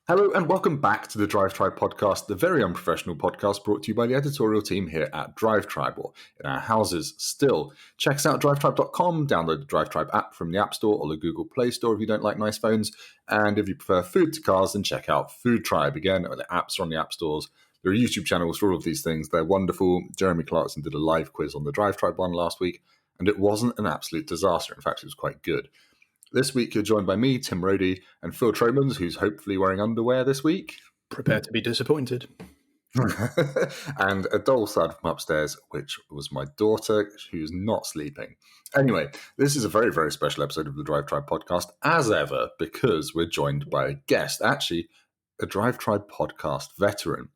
Hello and welcome back to the DriveTribe Podcast, the very unprofessional podcast brought to you by the editorial team here at DriveTribe, or in our houses still. Check us out at DriveTribe.com, download the DriveTribe app from the App Store or the Google Play Store if you don't like nice phones, and if you prefer food to cars, then check out Food Tribe. Again, the apps are on the App Stores. There are YouTube channels for all of these things. They're wonderful. Jeremy Clarkson did a live quiz on the DriveTribe one last week, and it wasn't an absolute disaster. In fact, it was quite good. This week, you're joined by me, Tim Rodey, and Phil Tromans, who's hopefully wearing underwear this week. Prepare to be disappointed. And a dull thud from upstairs, which was my daughter, who's not sleeping. Anyway, this is a very, very special episode of the DriveTribe Podcast, as ever, because we're joined by a guest, actually a DriveTribe Podcast veteran.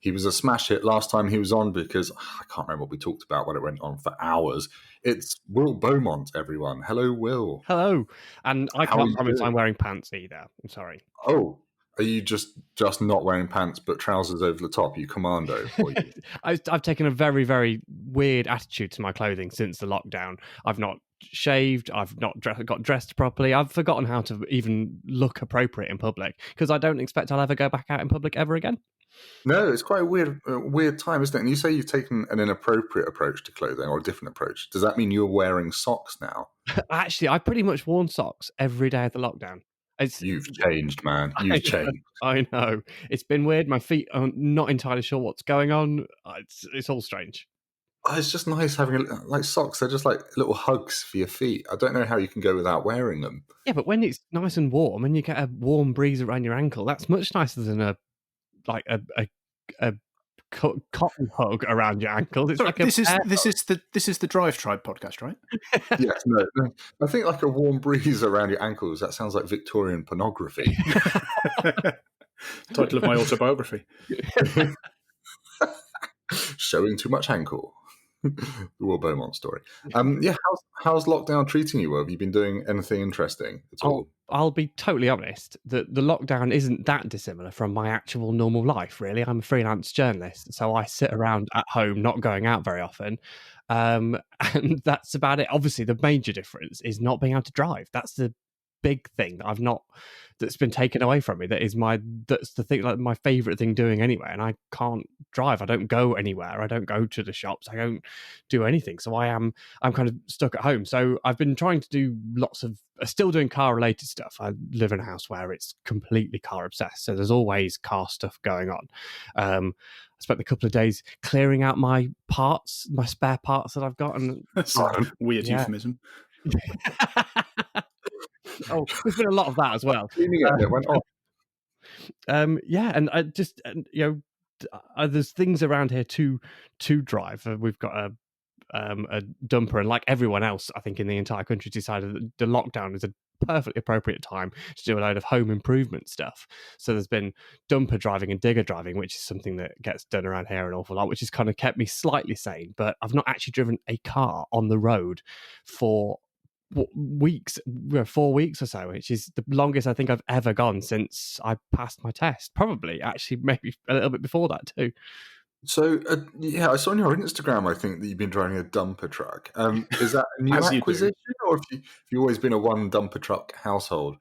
He was a smash hit last time he was on because I can't remember what we talked about when it went on for hours. It's Will Beaumont, everyone. Hello, Will. Hello. And I can't promise I'm wearing pants either. I'm sorry. Oh, are you just not wearing pants but trousers over the top? Are you commando? I've taken a very, very weird attitude to my clothing since the lockdown. I've not shaved. I've not got dressed properly. I've forgotten how to even look appropriate in public because I don't expect I'll ever go back out in public ever again. No, it's quite a weird time, isn't it? And you say you've taken an inappropriate approach to clothing or a different approach. Does that mean you're wearing socks now? Actually, I've pretty much worn socks every day of the lockdown. You've changed, man. You've changed. I know. It's been weird. My feet are not entirely sure what's going on. It's all strange. Oh, it's just nice having like socks. They're just like little hugs for your feet. I don't know how you can go without wearing them. Yeah, but when it's nice and warm and you get a warm breeze around your ankle, that's much nicer than a cotton hug around your ankle. It's like this is the DriveTribe podcast, right? Yes, no. I think like a warm breeze around your ankles. That sounds like Victorian pornography. Title of my autobiography. Showing too much ankle. The Will Beaumont story. How's lockdown treating you? Have you been doing anything interesting at all? I'll be totally honest. The lockdown isn't that dissimilar from my actual normal life, really. I'm a freelance journalist, so I sit around at home, not going out very often. And that's about it. Obviously, the major difference is not being able to drive. That's the big thing that's been taken away from me. That's the thing, like my favorite thing doing anyway. And I can't drive. I don't go anywhere. I don't go to the shops. I don't do anything. So I'm kind of stuck at home. So I've been trying to do still doing car related stuff. I live in a house where it's completely car obsessed. So there's always car stuff going on. I spent a couple of days clearing out my spare parts that I've got. And that's a weird euphemism. Oh, there's been a lot of that as well. It went off. And I just, there's things around here to drive. We've got a dumper, and like everyone else, I think in the entire country, decided that the lockdown is a perfectly appropriate time to do a load of home improvement stuff. So there's been dumper driving and digger driving, which is something that gets done around here an awful lot, which has kind of kept me slightly sane. But I've not actually driven a car on the road for weeks, 4 weeks or so, which is the longest I think I've ever gone since I passed my test. Probably, actually, maybe a little bit before that too. So, I saw on your Instagram, I think, that you've been driving a dumper truck. Is that a new acquisition, or have you always been a one dumper truck household?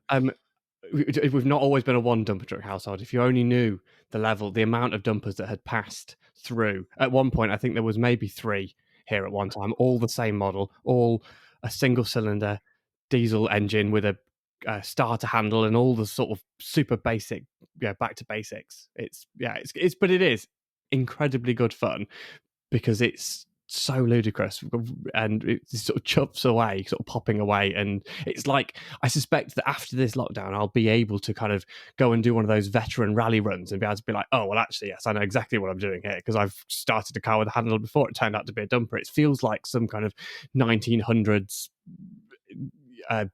We've not always been a one dumper truck household. If you only knew the amount of dumpers that had passed through. At one point, I think there was maybe 3 here at one time, all the same model, all a single cylinder diesel engine with a starter handle and all the sort of super basic, back to basics. But it is incredibly good fun because it's so ludicrous and it sort of chuffs away, sort of popping away. And it's like, I suspect that after this lockdown, I'll be able to kind of go and do one of those veteran rally runs and be able to be like, oh, well, actually, yes, I know exactly what I'm doing here because I've started a car with a handle before it turned out to be a dumper. It feels like some kind of 1900s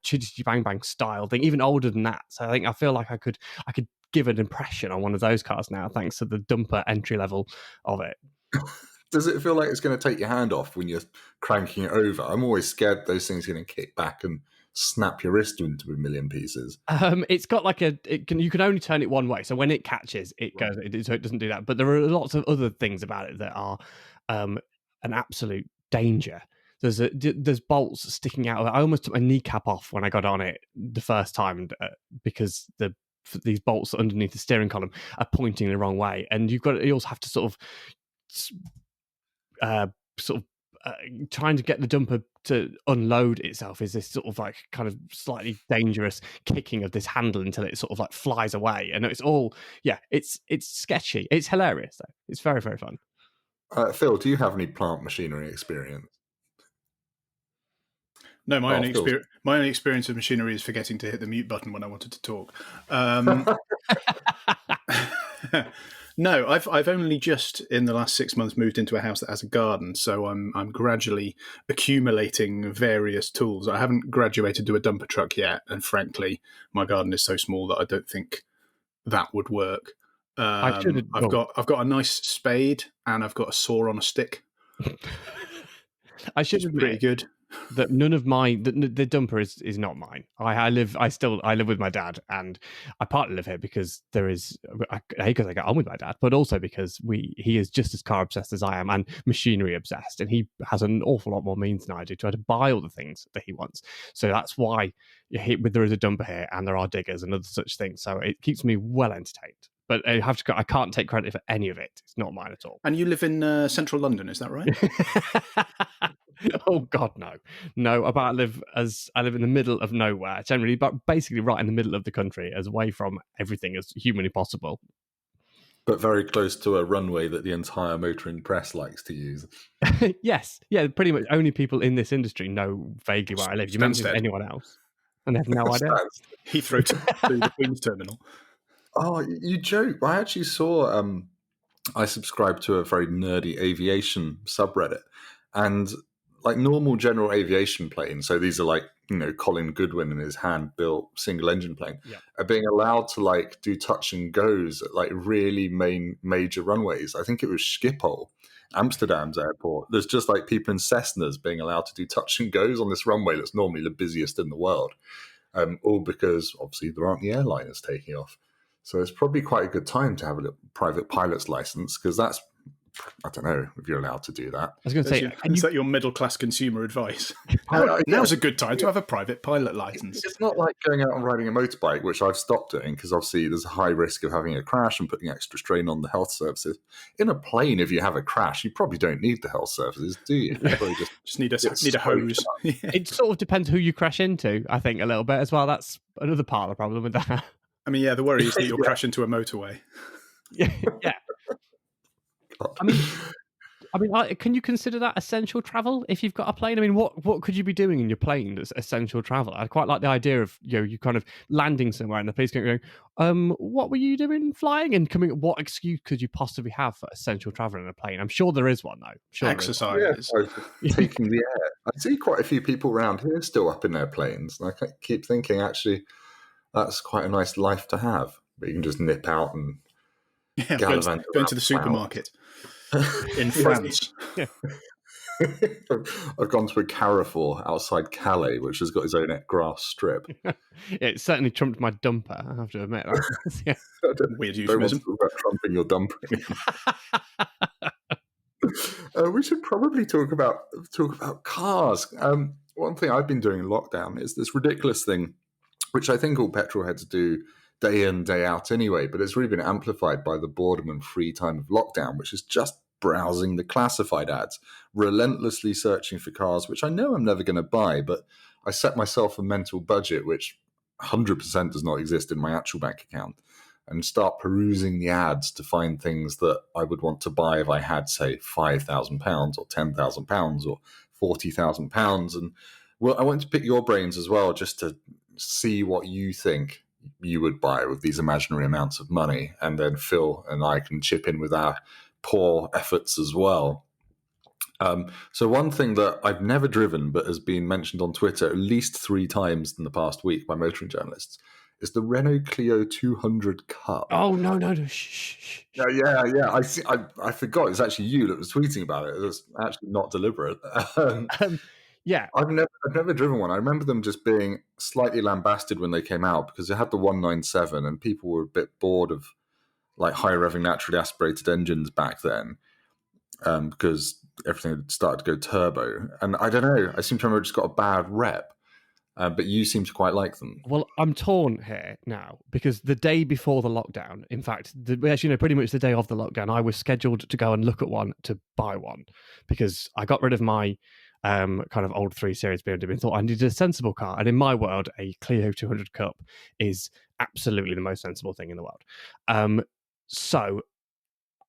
chitty bang bang style thing, even older than that. So I feel like I could give an impression on one of those cars now, thanks to the dumper entry level of it. Does it feel like it's going to take your hand off when you're cranking it over? I'm always scared those things are going to kick back and snap your wrist into a million pieces. It's got like you can only turn it one way, so when it catches, it goes. So it doesn't do that. But there are lots of other things about it that are an absolute danger. There's bolts sticking out of it. I almost took my kneecap off when I got on it the first time because the these bolts underneath the steering column are pointing the wrong way, and you also have to sort of trying to get the dumper to unload itself is this sort of like kind of slightly dangerous kicking of this handle until it sort of like flies away, and it's all it's sketchy. It's hilarious though. It's very, very fun. Phil, do you have any plant machinery experience? No, my only experience of machinery is forgetting to hit the mute button when I wanted to talk. No, I've only just in the last 6 months moved into a house that has a garden, so I'm gradually accumulating various tools. I haven't graduated to a dumper truck yet, and frankly, my garden is so small that I don't think that would work. I've got a nice spade and I've got a saw on a stick. I should admit, pretty good. That none of the dumper is not mine. I live with my dad, and I partly live here because because I get on with my dad, but also because he is just as car obsessed as I am and machinery obsessed, and he has an awful lot more means than I do to try to buy all the things that he wants. So that's why there is a dumper here, and there are diggers and other such things. So it keeps me well entertained. But I can't take credit for any of it. It's not mine at all. And you live in central London, is that right? Oh God, no. I live in the middle of nowhere, generally, but basically right in the middle of the country, as away from everything as humanly possible. But very close to a runway that the entire motoring press likes to use. Yes, yeah, pretty much. Only people in this industry know vaguely where I live. You mention anyone else, and they have no idea. Heathrow to the Queen's Terminal. Oh, you joke. I actually saw, I subscribe to a very nerdy aviation subreddit, and like normal general aviation planes, so these are like, Colin Goodwin and his hand-built single-engine plane, are being allowed to like do touch and goes at like really major runways. I think it was Schiphol, Amsterdam's airport. There's just like people in Cessnas being allowed to do touch and goes on this runway that's normally the busiest in the world, all because obviously there aren't the airliners taking off. So it's probably quite a good time to have a private pilot's license, because that's, I don't know if you're allowed to do that. I was going to say, is that your middle-class consumer advice? Now's a good time to have a private pilot license. It's not like going out and riding a motorbike, which I've stopped doing because obviously there's a high risk of having a crash and putting extra strain on the health services. In a plane, if you have a crash, you probably don't need the health services, do you? You probably just need a hose. It sort of depends who you crash into, I think, a little bit as well. That's another part of the problem with that. I mean, the worry is that you'll crash into a motorway. Yeah. I mean, can you consider that essential travel if you've got a plane? I mean, what could you be doing in your plane that's essential travel? I quite like the idea of you kind of landing somewhere and the police going, what were you doing flying? And what excuse could you possibly have for essential travel in a plane? I'm sure there is one though. Sure, exercise. Yeah, taking the air. I see quite a few people around here still up in their planes, and I keep thinking actually that's quite a nice life to have. But you can just nip out and gallivant going to the supermarket. In France. Yeah. I've gone to a Carrefour outside Calais, which has got its own grass strip. It certainly trumped my dumper, I have to admit. Yeah. Weird euphemism. Don't want to talk about trumping your dumper. We should probably talk about cars. One thing I've been doing in lockdown is this ridiculous thing, which I think all petrol heads do day in, day out anyway, but it's really been amplified by the boredom and free time of lockdown, which is just browsing the classified ads, relentlessly searching for cars, which I know I'm never going to buy, but I set myself a mental budget, which 100% does not exist in my actual bank account, and start perusing the ads to find things that I would want to buy if I had, say, £5,000 or £10,000 or £40,000. And well, I want to pick your brains as well, just to see what you think you would buy with these imaginary amounts of money, and then Phil and I can chip in with our poor efforts as well. So one thing that I've never driven but has been mentioned on Twitter at least 3 times in the past week by motoring journalists is the Renault Clio 200 Cup. Oh no! Shh. Yeah. I forgot. It's actually you that was tweeting about it. It was actually not deliberate. Yeah, I've never driven one. I remember them just being slightly lambasted when they came out because they had the 197 and people were a bit bored of like high revving naturally aspirated engines back then, because everything had started to go turbo. And I don't know, I seem to remember it just got a bad rep. but you seem to quite like them. Well, I'm torn here now because the day before the lockdown, in fact, pretty much the day of the lockdown, I was scheduled to go and look at one to buy one because I got rid of my kind of old 3 Series BMW and thought I needed a sensible car. And in my world, a Clio 200 Cup is absolutely the most sensible thing in the world. So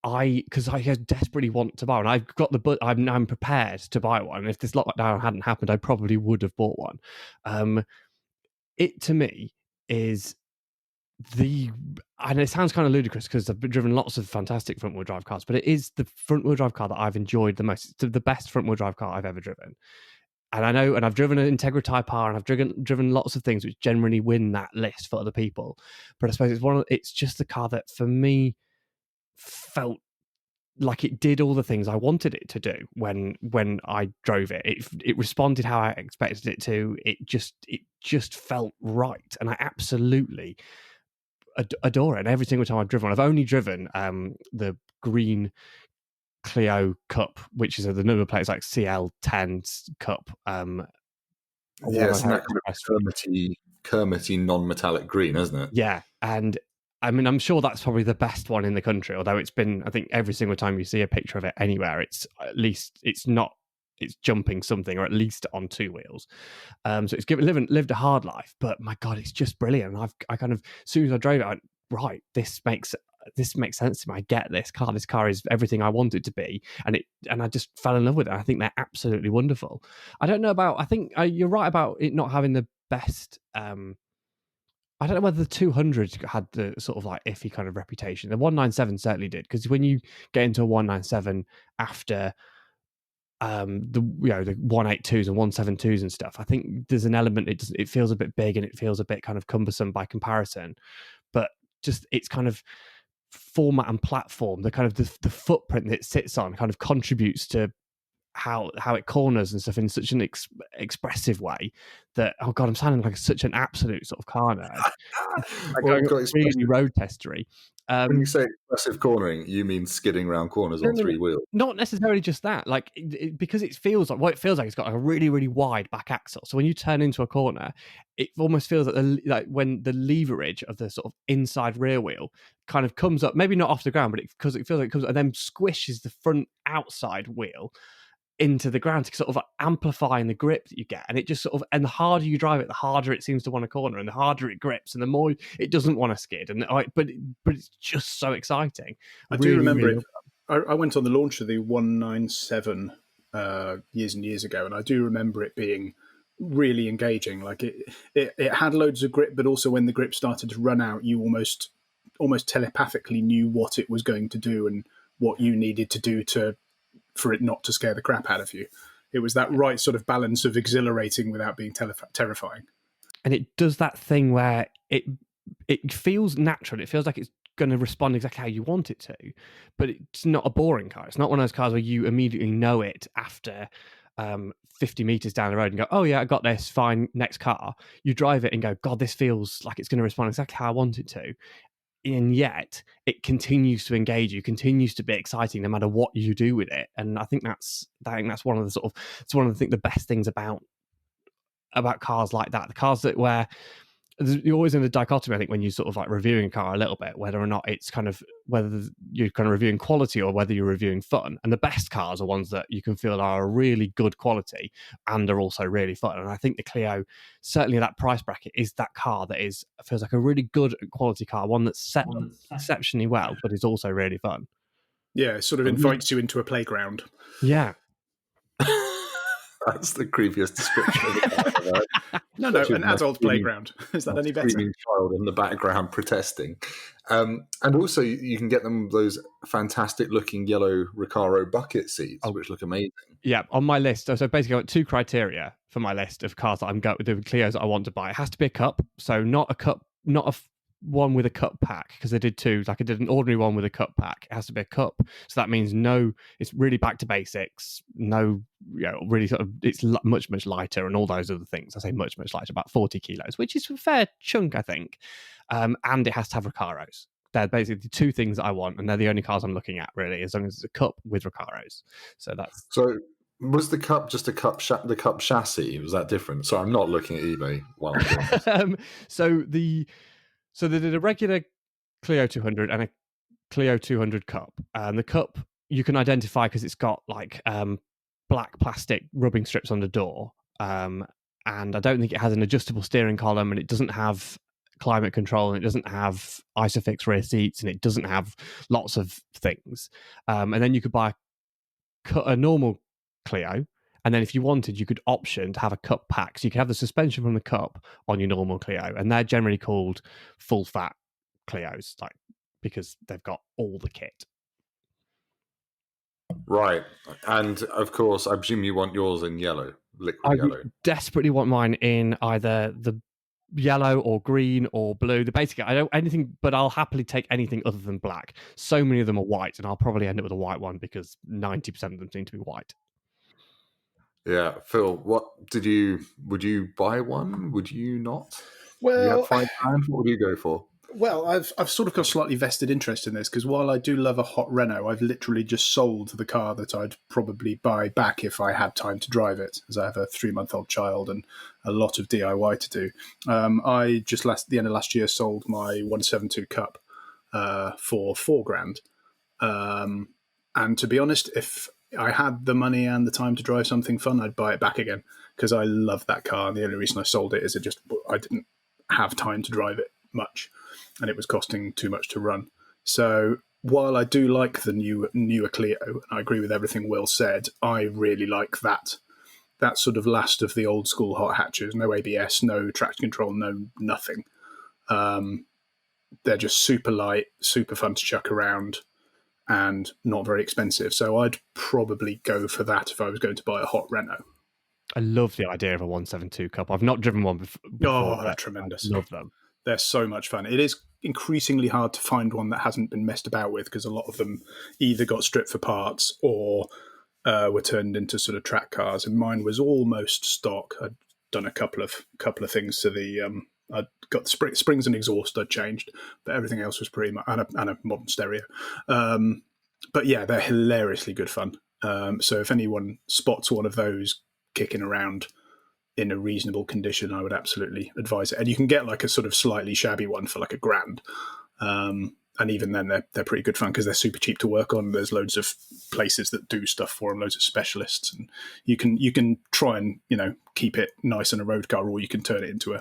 because I desperately want to buy one. I've got I'm prepared to buy one. If this lockdown hadn't happened, I probably would have bought one. It to me is and it sounds kind of ludicrous because I've driven lots of fantastic front wheel drive cars, but it is the front wheel drive car that I've enjoyed the most. It's the best front wheel drive car I've ever driven. And I know, and I've driven an Integra Type R, and I've driven lots of things which generally win that list for other people. But I suppose it's just the car that for me felt like it did all the things I wanted it to do when I drove it. It responded how I expected it to. It just felt right, and I absolutely adore it. And every single time I've driven, I've only driven the green Clio Cup, which is the number plate is like CL10 Cup. It's that kind of Kermity non-metallic green, isn't it? Yeah, and I mean, I'm sure that's probably the best one in the country, although it's been, I think every single time you see a picture of it anywhere, it's jumping something, or at least on 2 wheels. So it's lived a hard life, but my God, it's just brilliant. And I kind of, as soon as I drove it, I went, right, this makes sense to me. I get this car. This car is everything I want it to be. And I just fell in love with it. I think they're absolutely wonderful. I don't know I think you're right about it not having the best, I don't know whether the 200 had the sort of like iffy kind of reputation. The 197 certainly did, because when you get into a 197 after the 182s and 172s and stuff, I think there's an element, it feels a bit big and it feels a bit kind of cumbersome by comparison. But just its kind of format and platform, the kind of the footprint that it sits on kind of contributes to how it corners and stuff in such an expressive way that, oh God, I'm sounding like such an absolute sort of car nerd. Really road testery. When you say expressive cornering, you mean skidding around corners on 3 wheels? Not necessarily just that. Like because it feels like it's got a really, really wide back axle. So when you turn into a corner, it almost feels like when the leverage of the sort of inside rear wheel kind of comes up, maybe not off the ground, but because it feels like it comes up and then squishes the front outside wheel into the ground to sort of amplifying the grip that you get. And it just sort of, and the harder you drive it, the harder it seems to want to corner, and the harder it grips, and the more it doesn't want to skid. And but it's just so exciting. I do remember it. I went on the launch of the 197 years and years ago, and I do remember it being really engaging. Like it had loads of grip, but also when the grip started to run out, you almost telepathically knew what it was going to do and what you needed to do for it not to scare the crap out of you. It was that right sort of balance of exhilarating without being terrifying. And it does that thing where it feels natural. It feels like it's going to respond exactly how you want it to, but it's not a boring car. It's not one of those cars where you immediately know it after 50 meters down the road and go, oh yeah, I got this, fine, next car. You drive it and go, God, this feels like it's going to respond exactly how I want it to. And yet it continues to engage you, continues to be exciting no matter what you do with it. And I think that's one of the best things about cars like that. The cars that where you're always in a dichotomy, I think, when you sort of like reviewing a car a little bit, whether or not it's kind of whether you're kind of reviewing quality or whether you're reviewing fun. And the best cars are ones that you can feel are a really good quality and are also really fun. And I think the Clio, certainly that price bracket, is that car that feels like a really good quality car, one that's set exceptionally well, but is also really fun. Yeah, it sort of invites you into a playground. Yeah. That's the creepiest description of the car I've heard. No, an adult playground. Is that any better? Screaming child in the background protesting. And also, you can get them those fantastic-looking yellow Recaro bucket seats, which look amazing. Yeah, on my list. So basically, I've got 2 criteria for my list of cars that I'm going with, the Clios that I want to buy. It has to be a cup, so not a one with a cup pack, because I did 2. Like I did an ordinary one with a cup pack. It has to be a cup, so that means it's really back to basics. No, really sort of, it's much lighter and all those other things. I say much lighter, about 40 kilos, which is a fair chunk, I think. And it has to have Recaros. They're basically the 2 things that I want, and they're the only cars I'm looking at really, as long as it's a cup with Recaros. So Was the Cup just the Cup chassis? Was that different? So I'm not looking at eBay while I'm doing this. So they did a regular Clio 200 and a Clio 200 Cup. And the Cup you can identify because it's got like black plastic rubbing strips on the door. And I don't think it has an adjustable steering column, and it doesn't have climate control, and it doesn't have Isofix rear seats, and it doesn't have lots of things. And then you could buy a normal Clio, and then if you wanted, you could option to have a Cup pack. So you could have the suspension from the Cup on your normal Clio, and they're generally called full fat Clios, like because they've got all the kit. Right. And of course, I presume you want yours in yellow, liquid yellow. Desperately want mine in either the yellow or green or blue. Basically, I don't anything, but I'll happily take anything other than black. So many of them are white, and I'll probably end up with a white one because 90% of them seem to be white. Yeah, Phil, would you buy one? Would you not? Well, you have £5. What would you go for? Well, I've sort of got a slightly vested interest in this because while I do love a hot Renault, I've literally just sold the car that I'd probably buy back if I had time to drive it, as I have a 3-month-old child and a lot of DIY to do. I just the end of last year sold my 172 Cup for £4,000. And to be honest, if I had the money and the time to drive something fun, I'd buy it back again because I love that car. And the only reason I sold it is I didn't have time to drive it much, and it was costing too much to run. So while I do like the newer Clio, and I agree with everything Will said, I really like that sort of last of the old school hot hatches. No ABS, no traction control, no nothing. They're just super light, super fun to chuck around, and not very expensive. So I'd probably go for that if I was going to buy a hot Renault. I love the idea of a 172 Cup. I've not driven one before. Oh, they're tremendous. I love them. They're so much fun. It is increasingly hard to find one that hasn't been messed about with because a lot of them either got stripped for parts or were turned into sort of track cars. And mine was almost stock. I'd done a couple of things to the. I'd got the springs and exhaust I'd changed, but everything else was pretty much and a modern stereo. But yeah, they're hilariously good fun. So if anyone spots one of those kicking around in a reasonable condition, I would absolutely advise it. And you can get like a sort of slightly shabby one for like £1,000. And even then they're pretty good fun because they're super cheap to work on. There's loads of places that do stuff for them, loads of specialists, and you can try and, keep it nice in a road car, or you can turn it into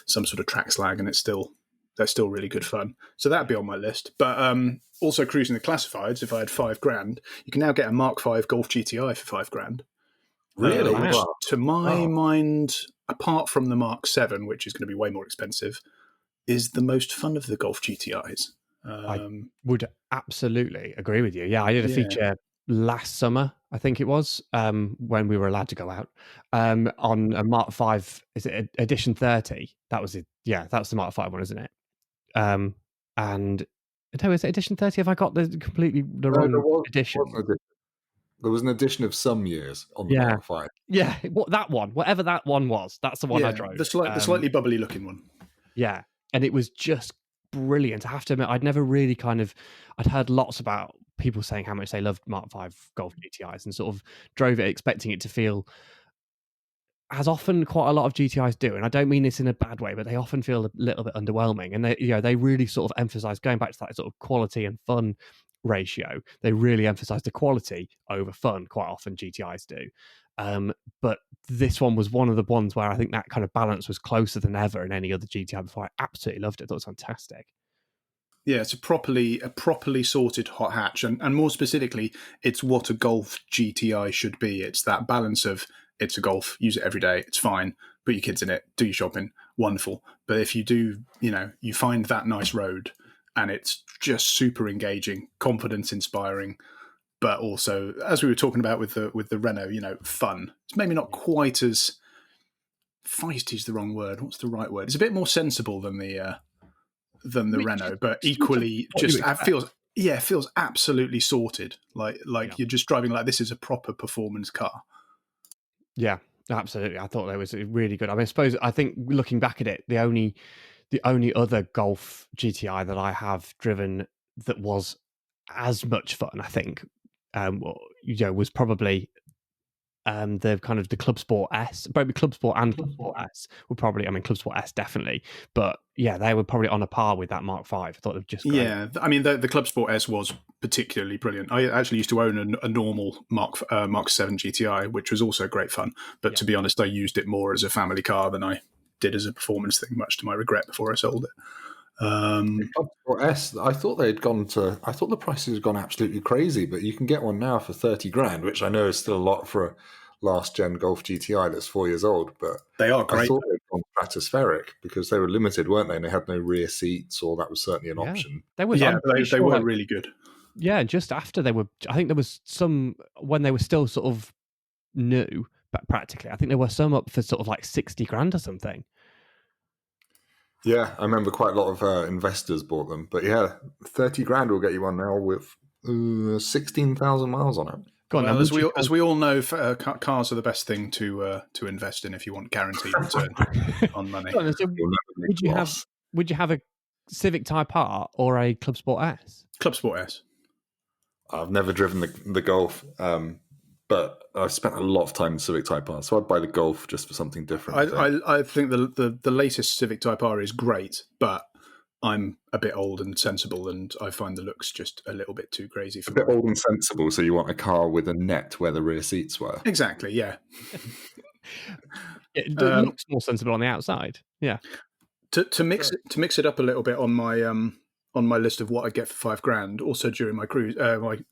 some sort of track slag, and they're still really good fun. So that'd be on my list. But also cruising the classifieds, if I had £5,000, you can now get a Mark V Golf GTI for £5,000. Really? Which, to my mind, apart from the Mark 7, which is going to be way more expensive, is the most fun of the Golf GTIs. I would absolutely agree with you. Yeah, I did a feature last summer, I think it was, when we were allowed to go out, on a Mark 5, is it edition 30? That was it. Yeah, that's the Mark 5 one, isn't it? And no, is it edition 30? Have I got the wrong edition? There was an edition of some years on the Mark 5. Yeah, that one, whatever that one was, that's the one I drove. The slightly bubbly looking one. Yeah, and it was just brilliant. I have to admit, I'd never really I'd heard lots about people saying how much they loved Mark V Golf GTIs and sort of drove it expecting it to feel, as often quite a lot of GTIs do, and I don't mean this in a bad way, but they often feel a little bit underwhelming. And they really sort of emphasize, going back to that sort of quality and fun ratio, they really emphasize the quality over fun quite often, GTIs do. But this one was one of the ones where I think that kind of balance was closer than ever in any other GTI before. I absolutely loved it. I thought it was fantastic. Yeah, it's a properly sorted hot hatch, and more specifically, it's what a Golf GTI should be. It's that balance of, it's a Golf, use it every day, it's fine, put your kids in it, do your shopping, wonderful. But if you do, you find that nice road, and it's just super engaging, confidence inspiring, but also, as we were talking about with the Renault, fun. It's maybe not quite as feisty is the wrong word. What's the right word? It's a bit more sensible than the Renault, but equally feels absolutely sorted. Like you're just driving like this is a proper performance car. Yeah, absolutely. I thought that was really good. I mean, I think looking back at it, the only other Golf GTI that I have driven that was as much fun, I think, was probably the kind of the Club Sport S, both Club Sport and Club Sport S were probably, I mean, Club Sport S definitely, but yeah, they were probably on a par with that Mark V. I thought they were just great. Yeah, I mean, the Club Sport S was particularly brilliant. I actually used to own a normal Mark 7 GTI, which was also great fun. But to be honest, I used it more as a family car than I did as a performance thing, much to my regret before I sold it. Club Sport S, I thought the prices had gone absolutely crazy, but you can get one now for 30 grand, which I know is still a lot for a last gen Golf GTI that's 4 years old, but they are great. I thought they'd gone stratospheric because they were limited, weren't they? And they had no rear seats, or that was certainly an option. They were really good. Yeah, just after they were, I think there was some when they were still sort of new, but practically, I think there were some up for sort of like 60 grand or something. Yeah, I remember quite a lot of investors bought them, but yeah, 30 grand will get you one now with 16,000 miles on it. Well, as we all know, cars are the best thing to invest in if you want guaranteed return on money. Would you have a Civic Type R or a Club Sport S? Club Sport S. I've never driven the Golf, but I've spent a lot of time in Civic Type R, so I'd buy the Golf just for something different. I think the latest Civic Type R is great, but I'm a bit old and sensible, and I find the looks just a little bit too crazy for me. A bit old and sensible, so you want a car with a net where the rear seats were. Exactly, yeah. It looks more sensible on the outside. Yeah. To mix it up a little bit on my list of what I get for $5 grand. Also during my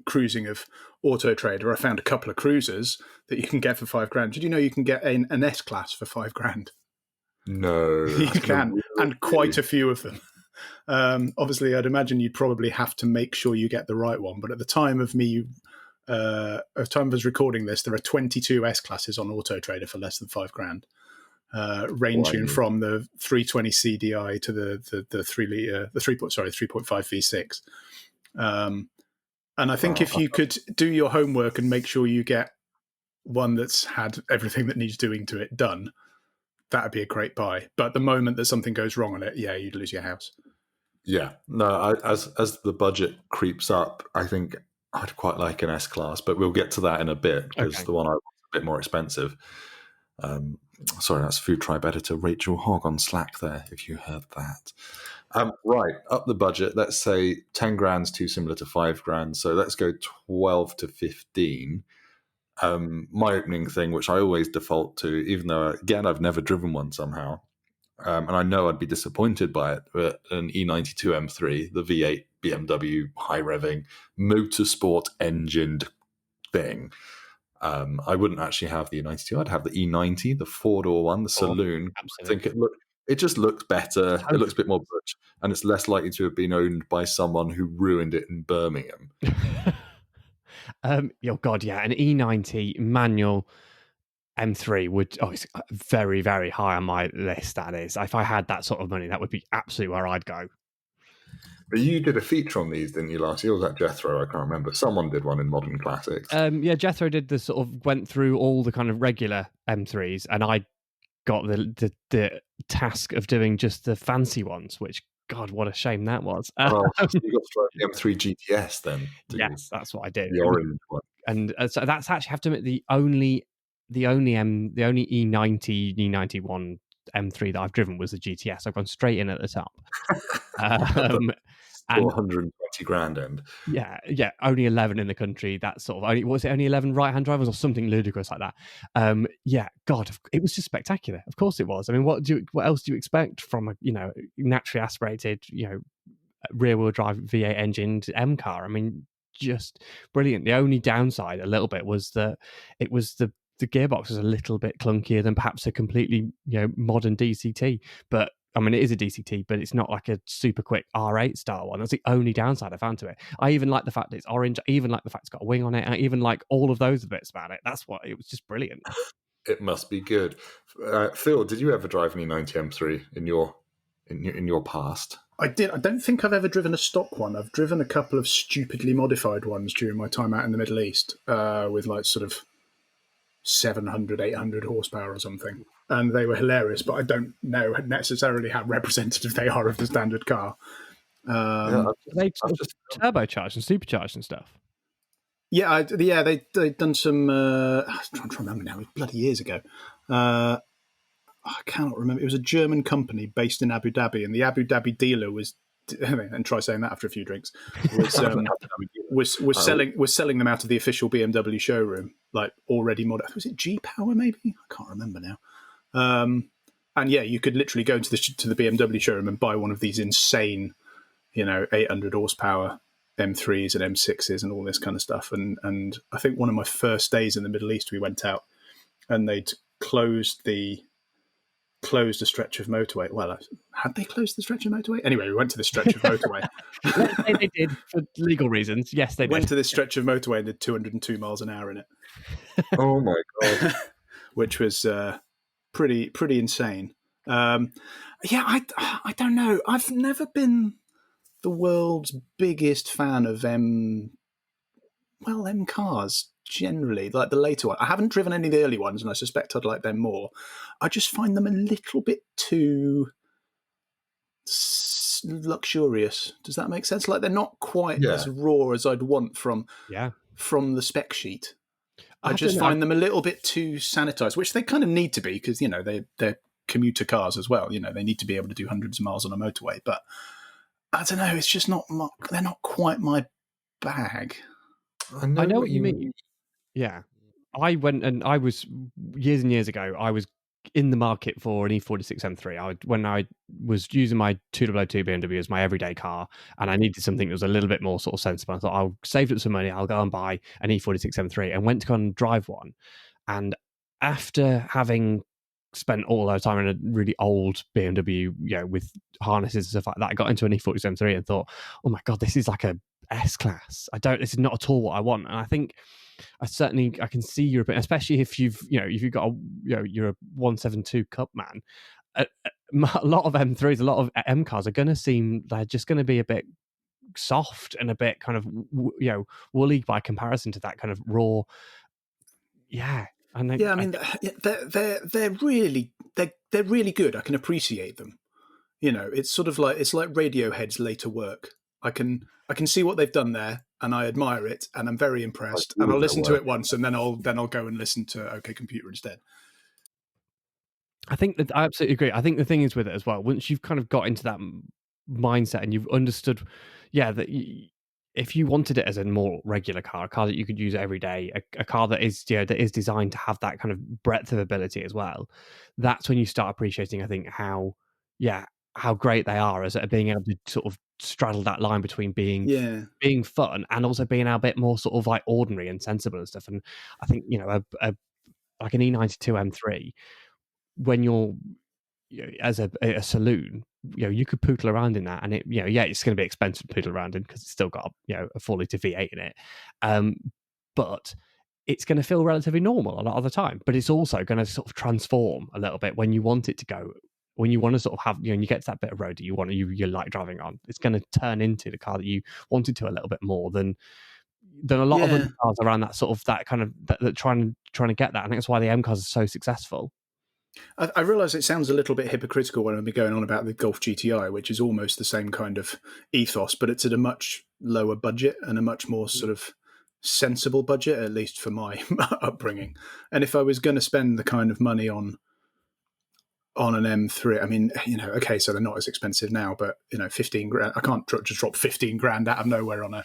cruising of Auto Trader, I found a couple of cruisers that you can get for $5 grand. Did you know you can get an S class for $5 grand? No, you can, and quite a few of them. Obviously, I'd imagine you'd probably have to make sure you get the right one. But at the time of us recording this, there are 22 S classes on Auto Trader for less than $5 grand, ranging from the 320 CDI to the 3.5 V6. And I think if you could do your homework and make sure you get one that's had everything that needs doing to it done, that'd be a great buy. But the moment that something goes wrong on it, yeah, you'd lose your house. Yeah, no. As the budget creeps up, I think I'd quite like an S class, but we'll get to that in a bit because the one I want is a bit more expensive. Sorry, that's Food Tribe editor Rachel Hogg on Slack there, if you heard that. Right, up the budget. Let's say 10 grand's too similar to 5 grand, so let's go 12 to 15. My opening thing, which I always default to, even though, again, I've never driven one somehow, and I know I'd be disappointed by it, but an E92 M3, the V8 BMW high revving motorsport engined thing. I wouldn't actually have the E92. I'd have the E90, the 4-door one, the saloon. Absolutely. I think it just looks better. Totally. It looks a bit more butch, and it's less likely to have been owned by someone who ruined it in Birmingham. An E90 manual M3 it's very, very high on my list. That is, if I had that sort of money, that would be absolutely where I'd go. But you did a feature on these, didn't you, last year? Or was that Jethro? I can't remember. Someone did one in Modern Classics. Jethro did went through all the kind of regular M3s, and I got the task of doing just the fancy ones, which, God, what a shame that was. So you got to try the M3 GTS then? Yes, that's what I did. The orange one. And so that's actually, I have to admit, the only E90, E91 M3 that I've driven was the GTS. I've gone straight in at the top. 420 grand end. Yeah, only 11 in the country. That sort of only 11 right-hand drivers or something ludicrous like that. God, it was just spectacular. Of course it was. I mean, what else do you expect from a naturally aspirated rear-wheel drive V8 engined M car? I mean, just brilliant. The only downside a little bit was that it was the gearbox was a little bit clunkier than perhaps a completely modern DCT, but I mean, it is a DCT, but it's not like a super quick R8 style one. That's the only downside I found to it. I even like the fact that it's orange. I even like the fact it's got a wing on it. I even like all of those bits about it. It was just brilliant. It must be good. Phil, did you ever drive an E90 M3 in your past? I did. I don't think I've ever driven a stock one. I've driven a couple of stupidly modified ones during my time out in the Middle East with like sort of 700, 800 horsepower or something. And they were hilarious, but I don't know necessarily how representative they are of the standard car. They turbocharged and supercharged and stuff. They'd done some. I'm trying to remember now. It was bloody years ago. I cannot remember. It was a German company based in Abu Dhabi, and the Abu Dhabi dealer was. And try saying that after a few drinks. Was selling them out of the official BMW showroom, like already modern. Was it G Power? Maybe I can't remember now. And yeah, you could literally go to the BMW showroom and buy one of these insane, 800 horsepower M3s and M6s and all this kind of stuff. And I think one of my first days in the Middle East, we went out and they'd closed a stretch of motorway. Well, had they closed the stretch of motorway? Anyway, we went to the stretch of motorway. They did for legal reasons. Yes, they went did. to this stretch of motorway and did 202 miles an hour in it. Oh my God. Which was pretty insane. I don't know. I've never been the world's biggest fan of M cars generally, like the later one. I haven't driven any of the early ones, and I suspect I'd like them more. I just find them a little bit too luxurious. Does that make sense? Like they're not quite as raw as I'd want from the spec sheet. I just find them a little bit too sanitized, which they kind of need to be because they're commuter cars as well. They need to be able to do hundreds of miles on a motorway. But I don't know. It's just not. They're not quite my bag. I know what you mean. Yeah, I went and I was years and years ago. I was in the market for an E46 M3. When I was using my 2002 BMW as my everyday car, and I needed something that was a little bit more sort of sensible. I thought I'll save up some money. I'll go and buy an E46 M3, and went to go and drive one. And after having spent all that time in a really old BMW, with harnesses and stuff like that, I got into an E46 M3 and thought, oh my God, this is like a S class. This is not at all what I want. And I think I can see Europe, especially if you've got you're a 172 Cup man. A lot of M3s, a lot of M cars are going to seem they're just going to be a bit soft and a bit kind of woolly by comparison to that kind of raw. Yeah, they're really good. I can appreciate them. It's sort of like Radiohead's later work. I can see what they've done there, and I admire it, and I'm very impressed. And I'll listen to it once, and then I'll go and listen to OK Computer instead. I think that I absolutely agree. I think the thing is with it as well, once you've kind of got into that mindset and you've understood, that if you wanted it as a more regular car, a car that you could use every day, a car that is designed to have that kind of breadth of ability as well, that's when you start appreciating, I think, how great they are as being able to sort of straddle that line between being fun and also being a bit more sort of like ordinary and sensible and stuff. And I think like an E92 M3, when you're as a saloon, you could poodle around in that, and it's going to be expensive to poodle around in because it's still got a 4-litre V8 in it, but it's going to feel relatively normal a lot of the time. But it's also going to sort of transform a little bit when you want it to go. When you want to sort of have, you get to that bit of road that you like driving on, it's going to turn into the car that you wanted to a little bit more than a lot of other cars around that sort of that kind of that trying to get that. And that's why the M cars are so successful. I realise it sounds a little bit hypocritical when I've been going on about the Golf GTI, which is almost the same kind of ethos, but it's at a much lower budget and a much more sort of sensible budget, at least for my upbringing. And if I was going to spend the kind of money on an M3, I mean, okay, so they're not as expensive now, but 15 grand. I can't just drop 15 grand out of nowhere on an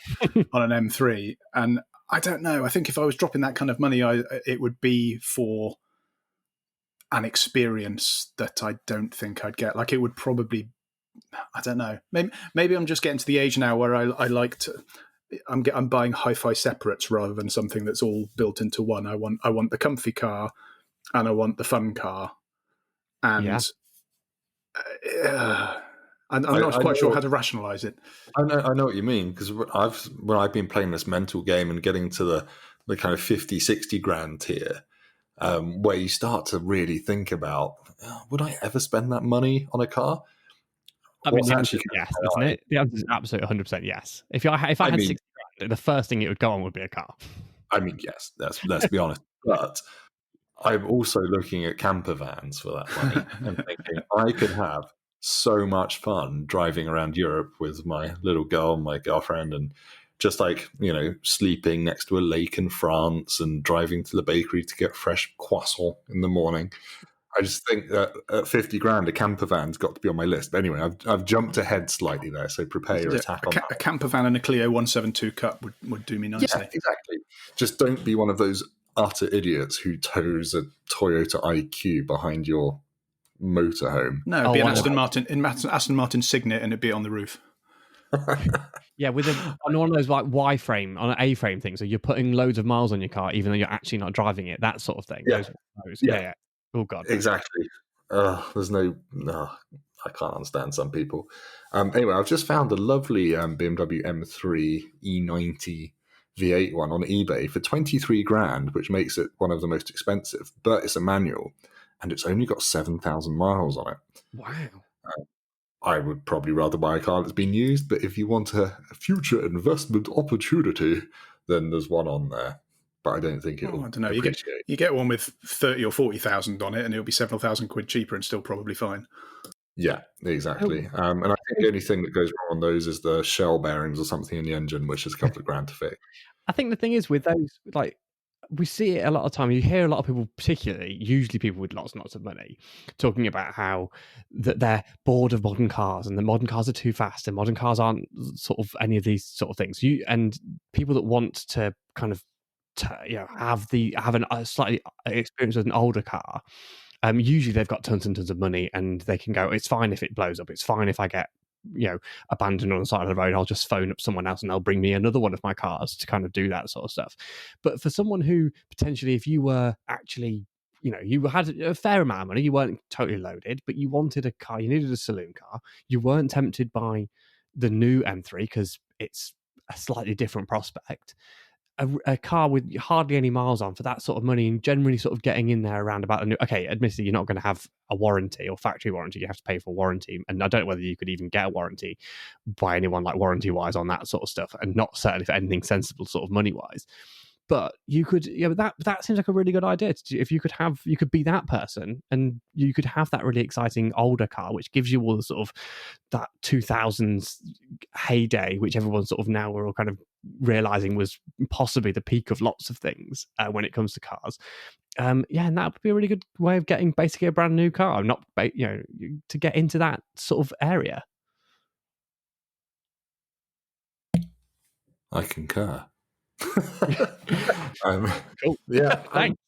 M3. And I don't know. I think if I was dropping that kind of money, it would be for an experience that I don't think I'd get. Like it would probably, I don't know. Maybe I'm just getting to the age now where I like to. I'm buying hi-fi separates rather than something that's all built into one. I want the comfy car, and I want the fun car. And I'm not quite sure how to rationalise it. I know what you mean, because when I've been playing this mental game and getting to the kind of 50, 60 grand tier, where you start to really think about, would I ever spend that money on a car? I mean, the answer is yes, isn't it? The answer is absolutely 100% yes. If I had 60 grand, the first thing it would go on would be a car. I mean, yes, let's be honest. But I'm also looking at camper vans for that money and thinking I could have so much fun driving around Europe with my little girl, my girlfriend, and just like, sleeping next to a lake in France and driving to the bakery to get fresh croissant in the morning. I just think that at 50 grand, a camper van's got to be on my list. But anyway, I've jumped ahead slightly there, so prepare your attack on that. A camper van and a Clio 172 Cup would do me nicely. Yeah, exactly. Just don't be one of those utter idiots who tows a Toyota IQ behind your motorhome. No, it'd be an Aston Martin Signet, and it'd be on the roof. Yeah, on one of those like Y-frame, on an A-frame thing, so you're putting loads of miles on your car, even though you're actually not driving it, that sort of thing. Yeah. Yeah. Oh, God. Exactly. There's no... I can't understand some people. Anyway, I've just found a lovely BMW M3 E90 V8 one on eBay for 23 grand, which makes it one of the most expensive, but it's a manual, and it's only got 7,000 miles on it. Wow. I would probably rather buy a car that's been used, but if you want a future investment opportunity, then there's one on there. But I don't think it'll. I don't know. You get one with 30 or 40,000 on it, and it'll be several thousand quid cheaper and still probably fine. Yeah, exactly. And I think the only thing that goes wrong on those is the shell bearings or something in the engine, which is a couple of grand to fix. I think the thing is with those, like, we see it a lot of time. You hear a lot of people, usually people with lots and lots of money, talking about how that they're bored of modern cars and the modern cars are too fast and modern cars aren't sort of any of these sort of things. And people that want to kind of have a slightly experience with an older car. Usually they've got tons and tons of money and they can go, it's fine if it blows up. It's fine if I get, abandoned on the side of the road. I'll just phone up someone else and they'll bring me another one of my cars to kind of do that sort of stuff. But for someone who potentially, if you were actually, you had a fair amount of money, you weren't totally loaded, but you wanted a car, you needed a saloon car, you weren't tempted by the new M3 because it's a slightly different prospect. A car with hardly any miles on for that sort of money and generally sort of getting in there around about admittedly you're not going to have a warranty or factory warranty, you have to pay for warranty, and I don't know whether you could even get a warranty by anyone like warranty wise on that sort of stuff, and not certainly for anything sensible sort of money wise. But you could, that seems like a really good idea. If you could be that person and you could have that really exciting older car, which gives you all the sort of that 2000s heyday, which everyone sort of now we're all kind of realizing was possibly the peak of lots of things when it comes to cars. And that would be a really good way of getting basically a brand new car, to get into that sort of area. I concur. Cool. Yeah. Thanks.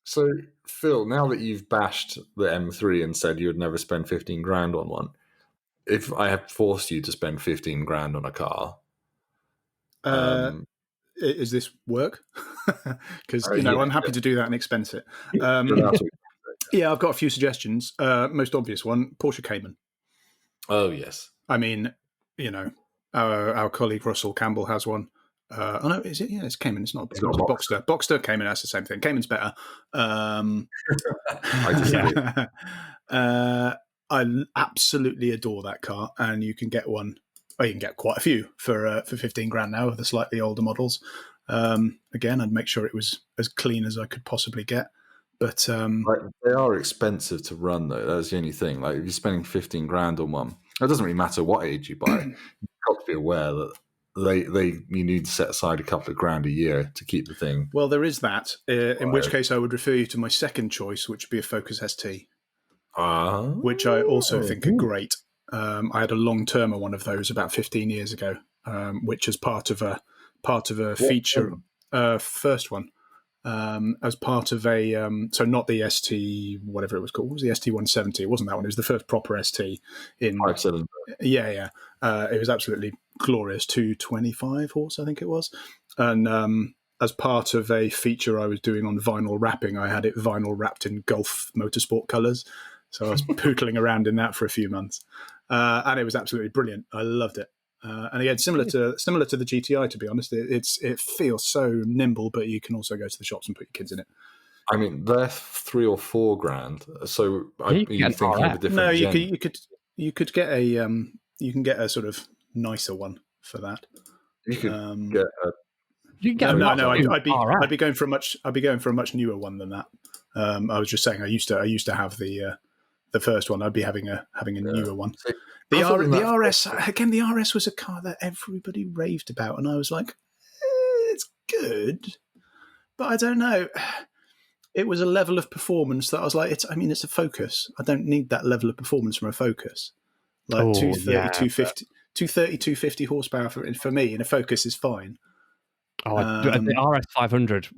So, Phil, now that you've bashed the M3 and said you would never spend 15 grand on one, if I had forced you to spend 15 grand on a car, is this work? Because I'm happy to do that and expense it. Yeah, I've got a few suggestions. Most obvious one, Porsche Cayman. Oh yes. I mean, our colleague Russell Campbell has one. Oh no, is it? Yeah, it's Cayman. It's not Boxster. Boxster, Cayman. That's the same thing. Cayman's better. I disagree. I absolutely adore that car, and you can get one. Well, you can get quite a few for 15 grand now of the slightly older models. Again, I'd make sure it was as clean as I could possibly get. But they are expensive to run, though. That's the only thing. Like if you're spending 15 grand on one, it doesn't really matter what age you buy. You've got to be aware that you need to set aside a couple of grand a year to keep the thing. Well, there is that. In which case, I would refer you to my second choice, which would be a Focus ST, which I also think are great. I had a long-termer one of those about 15 years ago, which is part of a feature. First one. As part of a so not the ST whatever it was called. What was the ST 170? It wasn't that one. It was the first proper ST in 5-cylinder. Yeah. It was absolutely glorious. 225 horse, I think it was. And as part of a feature I was doing on vinyl wrapping, I had it vinyl wrapped in Gulf Motorsport colours. So I was pootling around in that for a few months, and it was absolutely brilliant. I loved it. And again, similar to the GTI, to be honest, it feels so nimble, but you can also go to the shops and put your kids in it. I mean, they're 3 or 4 grand. So you think of a different. No, you could get a sort of nicer one for that. You could get a. You can get I'd be going for a much newer one than that. I was just saying I used to have the first one. I'd be having a newer one. The Other than that, RS, again, the RS was a car that everybody raved about, and I was like, it's good, but I don't know. It was a level of performance that I was like, it's a Focus. I don't need that level of performance from a Focus. Like 250 horsepower for me in a Focus is fine. The RS 500,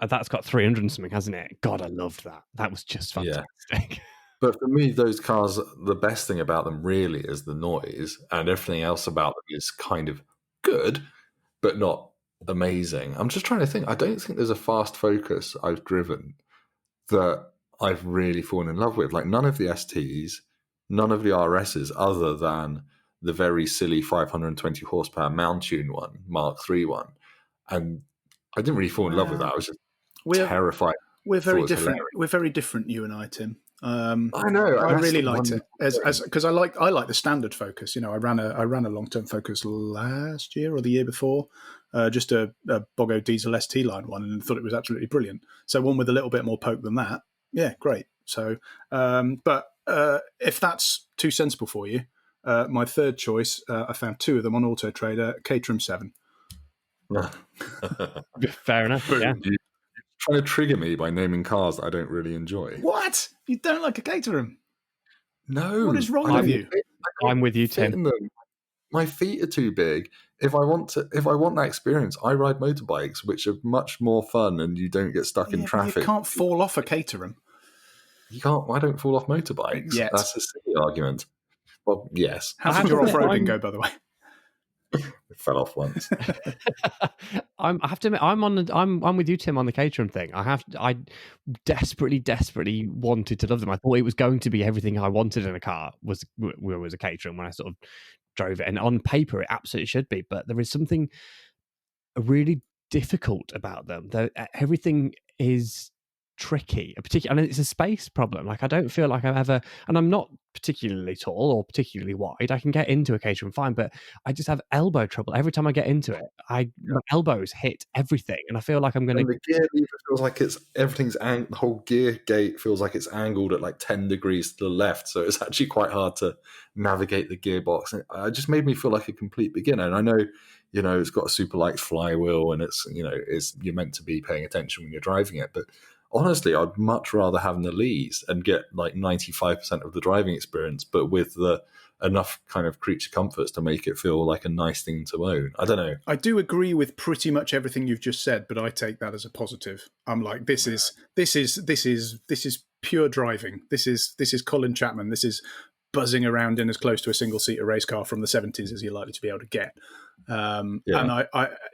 that's got 300 and something, hasn't it? God, I loved that. That was just fantastic. Yeah. But for me, those cars, the best thing about them really is the noise, and everything else about them is kind of good, but not amazing. I'm just trying to think. I don't think there's a fast Focus I've driven that I've really fallen in love with. Like none of the STs, none of the RSs, other than the very silly 520 horsepower Mountune one, Mark III one. And I didn't really fall in love with that. I was just terrified. We're very different. We're very different, you and I, Tim. I know. I really liked it because I like the standard Focus. I ran a long-term Focus last year or the year before, just a Bogo diesel ST line one, and thought it was absolutely brilliant. So one with a little bit more poke than that, yeah, great. So, but if that's too sensible for you, my third choice, I found two of them on Auto Trader, Caterham 7. Fair enough. Yeah. You're trying to trigger me by naming cars that I don't really enjoy. What? You don't like a Caterham? No. What is wrong with you? I'm with you, Tim. My feet are too big. If I want that experience, I ride motorbikes, which are much more fun, and you don't get stuck in traffic. You can't fall off a Caterham. You can't. I don't fall off motorbikes. Yet. That's a silly argument. Well, yes. How did your off-roading go, by the way? It fell off once. I have to admit, I'm with you, Tim, on the Caterham thing. I desperately wanted to love them. I thought it was going to be everything I wanted in a car was a Caterham when I sort of drove it, and on paper it absolutely should be. But there is something really difficult about them. Everything is tricky, and it's a space problem. Like I don't feel like I've ever, and I'm not particularly tall or particularly wide. I can get into a Caterham fine, but I just have elbow trouble every time I get into it. My elbows hit everything, and I feel like I'm going to. The gear lever feels like the whole gear gate feels like it's angled at like 10 degrees to the left, so it's actually quite hard to navigate the gearbox. And it just made me feel like a complete beginner. And I know, it's got a super light flywheel, and it's you're meant to be paying attention when you're driving it, but honestly, I'd much rather have the Lees and get like 95% of the driving experience, but with enough kind of creature comforts to make it feel like a nice thing to own. I don't know. I do agree with pretty much everything you've just said, but I take that as a positive. I'm like, this is pure driving. This is Colin Chapman. This is buzzing around in as close to a single-seater race car from the 70s as you're likely to be able to get. And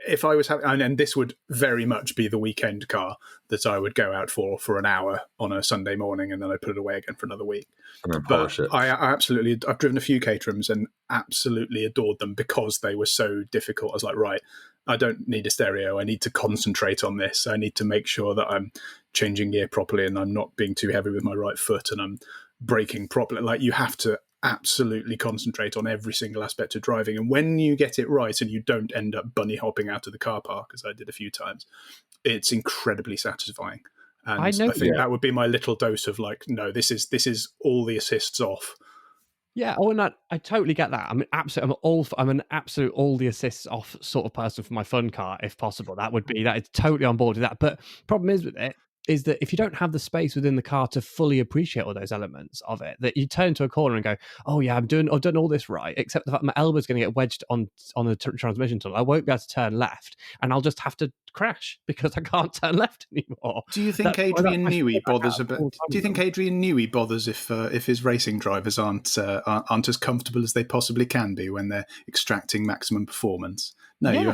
if I was having, and this would very much be the weekend car that I would go out for an hour on a Sunday morning, and then I'd put it away again for another week. And then polish it. I've driven a few Caterhams and absolutely adored them because they were so difficult. I was like, right, I don't need a stereo. I need to concentrate on this. I need to make sure that I'm changing gear properly and I'm not being too heavy with my right foot and I'm braking properly. Like, you have to absolutely concentrate on every single aspect of driving, and when you get it right and you don't end up bunny hopping out of the car park, as I did a few times, it's incredibly satisfying. And I think that would be my little dose of like, no, this is all the assists off. Yeah, and I totally get that. I'm an absolute all the assists off sort of person for my fun car, if possible. That is totally on board with that. But problem is with it is that if you don't have the space within the car to fully appreciate all those elements of it, that you turn to a corner and go, oh yeah, I've done all this right, except the fact my elbow's going to get wedged on the transmission tunnel. I won't be able to turn left, and I'll just have to crash because I can't turn left anymore. Do you think Adrian Newey bothers a bit? Do you think Adrian Newey bothers if his racing drivers aren't as comfortable as they possibly can be when they're extracting maximum performance? No, you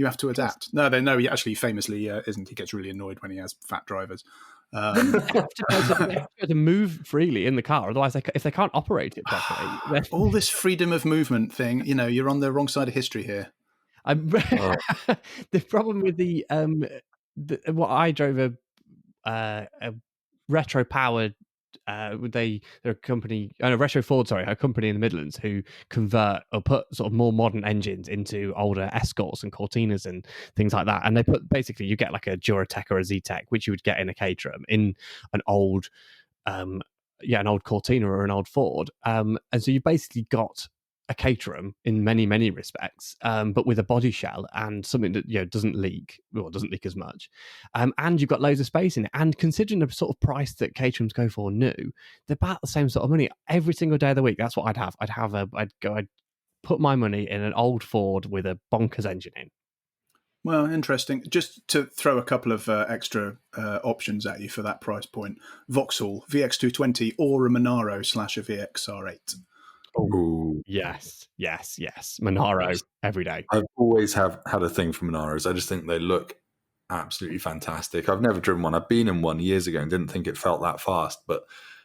have to adapt. No, he actually famously isn't. He gets really annoyed when he has fat drivers. They have to move freely in the car, otherwise, if they can't operate it properly, all this freedom of movement thing, you're on the wrong side of history here. The problem with what I drove a retro powered. They're a company, Retro Ford, a company in the Midlands who convert or put sort of more modern engines into older Escorts and Cortinas and things like that. And they put, basically, you get like a Duratec or a Zetec, which you would get in a Caterham, in an old an old Cortina or an old Ford. And so you've basically got a Caterham in many, many respects, but with a body shell and something that doesn't leak as much. And you've got loads of space in it. And considering the sort of price that Caterhams go for new, they're about the same sort of money every single day of the week. That's what I'd have. I'd put my money in an old Ford with a bonkers engine in. Well, interesting. Just to throw a couple of extra options at you for that price point: Vauxhall VX220 or a Monaro / a VXR8. Oh, yes. Monaro every day. I've always had a thing for Monaros. I just think they look absolutely fantastic. I've never driven one. I've been in one years ago and didn't think it felt that fast, but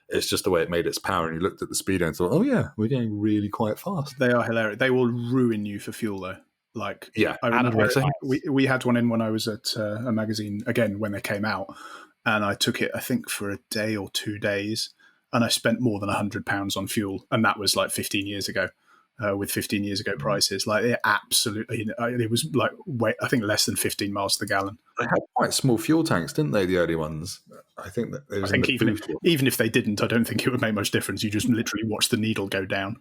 it's just the way it made its power. And you looked at the speedo and thought, oh yeah, we're getting really quite fast. They are hilarious. They will ruin you for fuel though. Like, yeah, I remember we had one in when I was at a magazine again when they came out, and I took it I think for a day or 2 days, and I spent more than £100 on fuel, and that was like 15 years ago. With 15 years ago prices, like it absolutely, it was like I think less than 15 miles to the gallon. They had quite small fuel tanks, didn't they? The early ones. I think that it was even if they didn't, I don't think it would make much difference. You just literally watch the needle go down.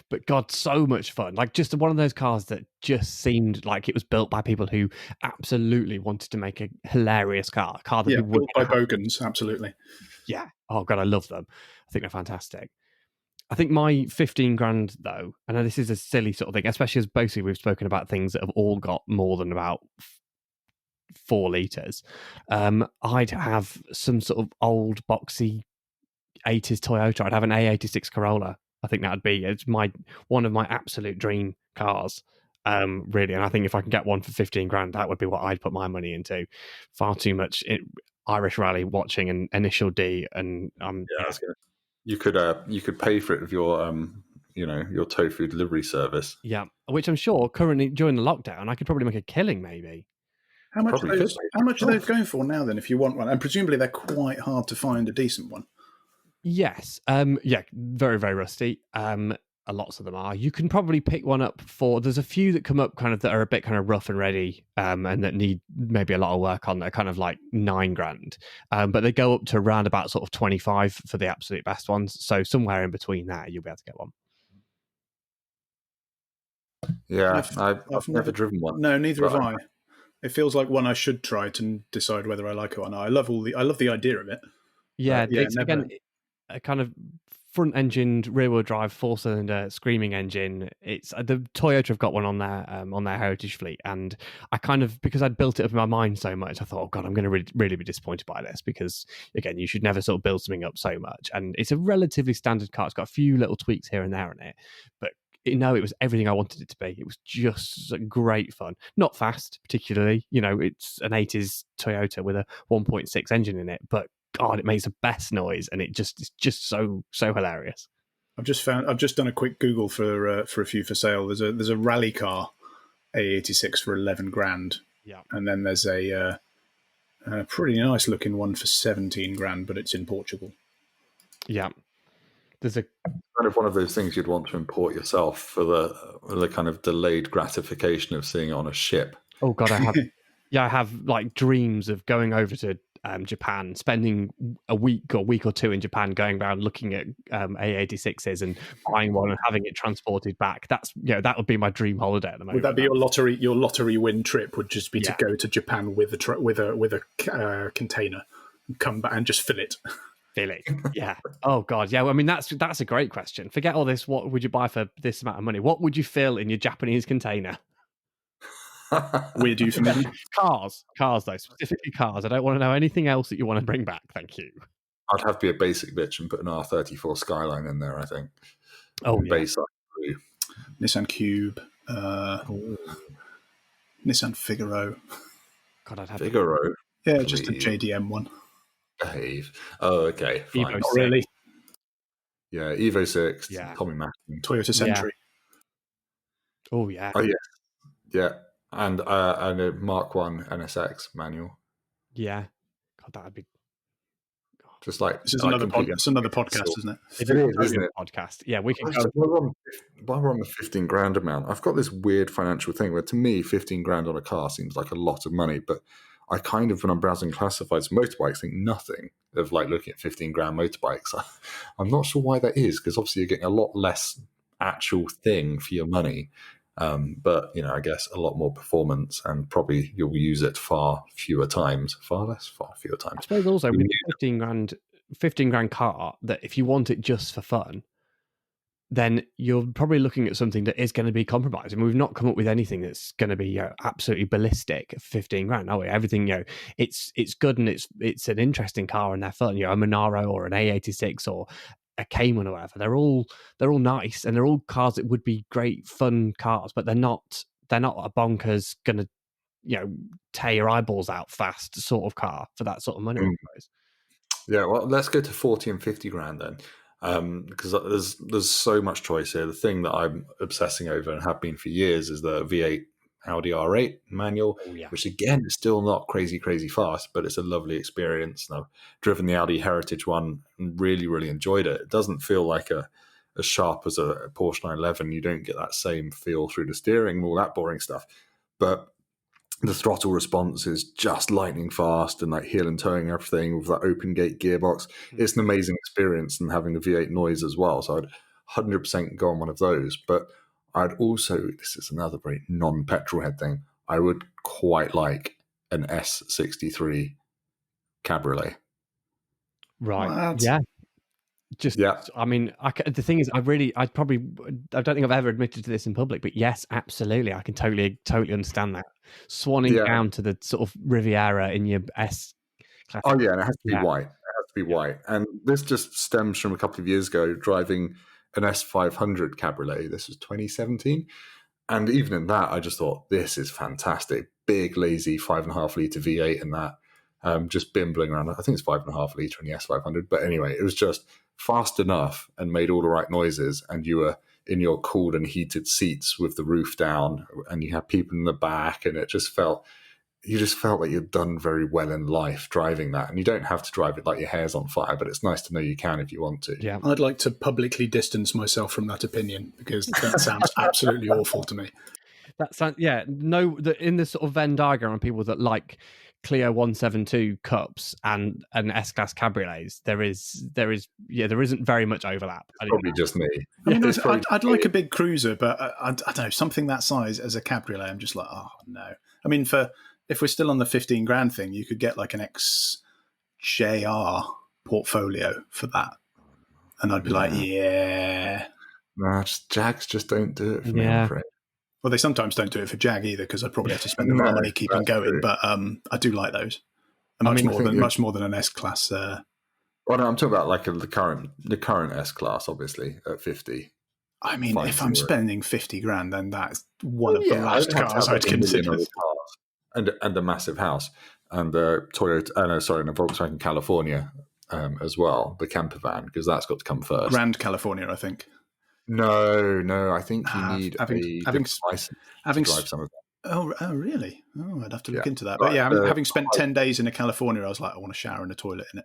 But God, so much fun! Like just one of those cars that just seemed like it was built by people who absolutely wanted to make a hilarious car. A car that built by Bogans, absolutely. Yeah. Oh God, I love them. I think they're fantastic. I think my 15 grand, though, I know this is a silly sort of thing, especially as basically we've spoken about things that have all got more than about 4 litres. I'd have some sort of old, boxy 80s Toyota. I'd have an A86 Corolla. I think it's one of my absolute dream cars, really. And I think if I can get one for 15 grand, that would be what I'd put my money into. Far too much Irish Rally watching and Initial D. And You could pay for it with your your tofu delivery service. Yeah, which I'm sure currently during the lockdown I could probably make a killing. Maybe. How much are those going for now? Then, if you want one, and presumably they're quite hard to find a decent one. Yes. Very, very rusty. Lots of them are. You can probably pick one up there's a few that come up kind of that are a bit kind of rough and ready, and that need maybe a lot of work on. They're kind of like 9 grand. But they go up to around about sort of 25 for the absolute best ones. So somewhere in between that, you'll be able to get one. Yeah, I've never driven one. No, neither have I. It feels like one I should try to decide whether I like it or not. I love the idea of it. Yeah, it's again a kind of front-engined, rear-wheel drive, 4-cylinder screaming engine. It's the Toyota have got one on their heritage fleet, and I kind of, because I'd built it up in my mind so much, I thought, oh god, I'm going to really be disappointed by this, because again, you should never sort of build something up so much. And it's a relatively standard car. It's got a few little tweaks here and there in it, but it was everything I wanted it to be. It was just great fun. Not fast, particularly. It's an 80s Toyota with a 1.6 engine in it, but God, it makes the best noise, and it's just so hilarious. I've just done a quick Google for a few for sale. There's a rally car A86 for 11 grand. Yeah, and then there's a pretty nice looking one for 17 grand, but it's in Portugal. Yeah, there's a kind of one of those things you'd want to import yourself for the kind of delayed gratification of seeing it on a ship. Oh God, I have. I have like dreams of going over to Japan, spending a week or 2 in Japan, going around looking at A86s and buying one and having it transported back. That's that would be my dream holiday at the moment. Would that be your lottery? Your lottery win trip would just be to go to Japan with a container and come back and just fill it. Fill it, yeah. Oh God, yeah. Well, I mean, that's a great question. Forget all this. What would you buy for this amount of money? What would you fill in your Japanese container? Weird euphemism. Cars though, specifically cars. I don't want to know anything else that you want to bring back. Thank you. I'd have to be a basic bitch and put an R34 Skyline in there, I think. Oh, base yeah. Nissan Cube, Nissan Figaro. God, I'd have Figaro. Yeah, please. Just a JDM one. Behave. Oh, okay. Fine. Evo Not really. Yeah, Evo 6. Yeah. Tommy Mackin. Toyota Century. Yeah. Oh yeah. Oh yeah. Yeah. And a Mark 1 NSX manual. Yeah. God, that'd be. Just like this is another podcast, isn't it? It is, isn't it? Podcast. Yeah, we can go. While we're on the 15 grand amount, I've got this weird financial thing where, to me, 15 grand on a car seems like a lot of money, but I kind of, when I'm browsing classifieds for motorbikes, think nothing of like looking at 15 grand motorbikes. I'm not sure why that is, because obviously you're getting a lot less actual thing for your money. But, you know, I guess a lot more performance, and probably you'll use it far fewer times. I suppose also with the 15 grand car, that if you want it just for fun, then you're probably looking at something that is going to be compromised. I mean, we've not come up with anything that's going to be, you know, absolutely ballistic at 15 grand, are we? Everything, you know, it's good, and it's an interesting car and they're fun. You know, a Monaro or an A86 or a Cayman or whatever. They're all nice, and they're all cars that would be great fun cars, but they're not a bonkers gonna, you know, tear your eyeballs out fast sort of car for that sort of money. I suppose. Yeah, well, let's go to 40 and 50 grand then. Because there's so much choice here. The thing that I'm obsessing over and have been for years is the V8 Audi R8 manual, which again is still not crazy fast, but it's a lovely experience. And I've driven the Audi Heritage one and really, really enjoyed it. It doesn't feel like as sharp as a Porsche 911. You don't get that same feel through the steering and all that boring stuff. But the throttle response is just lightning fast, and like heel and toeing everything with that open gate gearbox. It's an amazing experience, and having the V8 noise as well. So I'd 100% go on one of those. But I'd also, this is another very non-petrol head thing, I would quite like an S63 Cabriolet. Right. What? Yeah. I mean, the thing is, I don't think I've ever admitted to this in public, but yes, absolutely, I can totally understand that. Swanning down to the sort of Riviera in your S class. Oh yeah, and it has to be white. It has to be white. And this just stems from a couple of years ago driving an S500 Cabriolet. This was 2017. And even in that, I just thought, this is fantastic. Big, lazy 5.5 litre V8 in that. Just bimbling around. I think it's 5.5 litre in the S500. But anyway, it was just fast enough and made all the right noises, and you were in your cooled and heated seats with the roof down, and you had people in the back, and you just felt like you'd done very well in life driving that. And you don't have to drive it like your hair's on fire, but it's nice to know you can if you want to. Yeah, I'd like to publicly distance myself from that opinion, because that sounds absolutely awful to me. That sounds, in this sort of Venn diagram of people that like Clio 172 Cups and S-Class Cabriolets, there isn't very much overlap. Probably just me. I mean, I'd like a big cruiser, but I don't know, something that size as a cabriolet, I'm just like, oh no. I mean, if we're still on the 15 grand thing, you could get like an XJR portfolio for that, and I'd be like, yeah. Nah, Jags just don't do it for me, I'm afraid. Well, they sometimes don't do it for Jag either, because I'd probably have to spend the money keeping going. True. But I do like those. Much more than an S-Class. Well, no, I'm talking about like the current S-Class, obviously, at 50. I mean, if I'm spending 50 grand, then that's one of the last cars I'd consider. And a massive house. And the Volkswagen California as well, the camper van, because that's got to come first. Grand California, I think. No, I think you need a license to drive some of that. Oh, really? Oh, I'd have to look into that. But having spent 10 days in California, I was like, I want a shower and a toilet in it.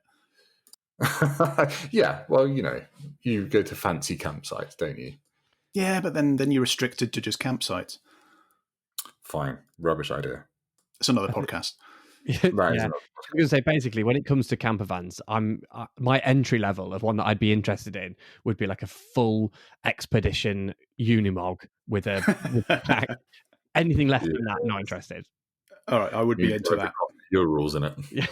Yeah, well, you know, you go to fancy campsites, don't you? Yeah, but then you're restricted to just campsites. Fine. Rubbish idea. It's another podcast. I was going to say, basically, when it comes to camper vans, my entry level of one that I'd be interested in would be like a full expedition Unimog with a pack. Anything less than that, not interested. All right, I would be into that. Your rules in it. Yeah.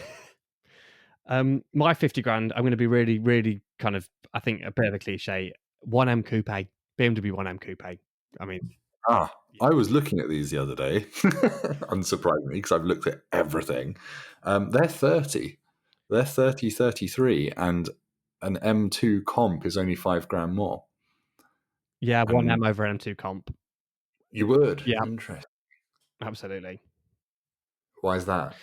My 50 grand, I'm going to be really, really kind of, I think, a bit of a cliche. 1M Coupe, BMW 1M Coupe. I mean, I was looking at these the other day, unsurprisingly, because I've looked at everything. They're 30. They're 33, and an M2 comp is only 5 grand more. Yeah, 1M over an M2 comp. You would? Yeah. Interesting. Absolutely. Why is that?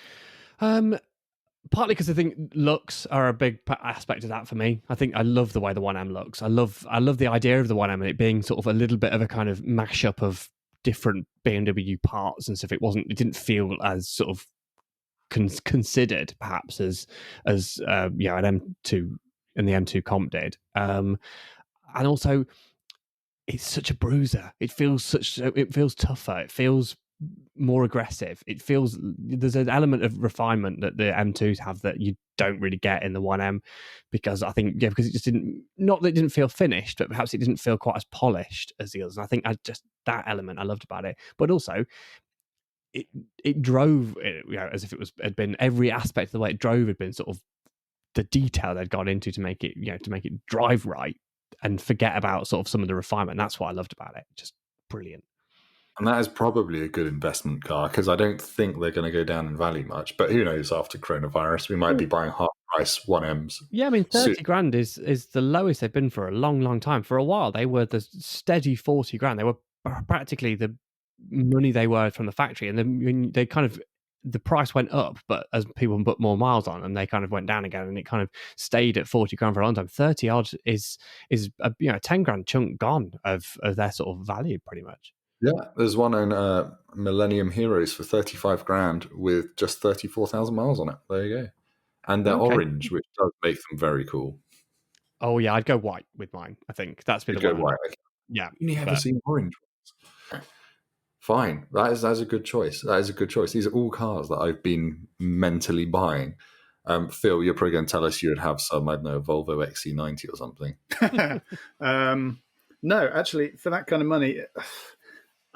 Partly because I think looks are a big aspect of that for me. I think I love the way the 1M looks. I love the idea of the 1M and it being sort of a little bit of a kind of mashup of different BMW parts and stuff. It didn't feel as sort of considered perhaps as an M2 and the M2 comp did. And also, it's such a bruiser. It feels tougher. It feels more aggressive. It feels there's an element of refinement that the M2s have that you don't really get in the 1M, because I think because it just not that it didn't feel finished, but perhaps it didn't feel quite as polished as the others. And I think that element I loved about it, but also it drove as if had been every aspect of the way it drove had been sort of the detail they'd gone into to make it drive right, and forget about sort of some of the refinement. That's what I loved about it. Just brilliant. And that is probably a good investment car, because I don't think they're going to go down in value much. But who knows, after coronavirus, we might be buying half-price 1Ms. Yeah, I mean, 30 grand is the lowest they've been for a long, long time. For a while, they were the steady 40 grand. They were practically the money they were from the factory. And then they kind of, the price went up, but as people put more miles on, and they kind of went down again, and it kind of stayed at 40 grand for a long time. 30 odd is a 10 grand chunk gone of their sort of value, pretty much. Yeah, there's one in Millennium Heroes for 35 grand with just 34,000 miles on it. There you go. And they're orange, which does make them very cool. Oh, yeah, I'd go white with mine, I think. That's been the one. Go white. Okay. Yeah. You never seen orange ones. Fine. That's a good choice. That is a good choice. These are all cars that I've been mentally buying. Phil, you're probably going to tell us you would have some, I don't know, Volvo XC90 or something. No, actually, for that kind of money,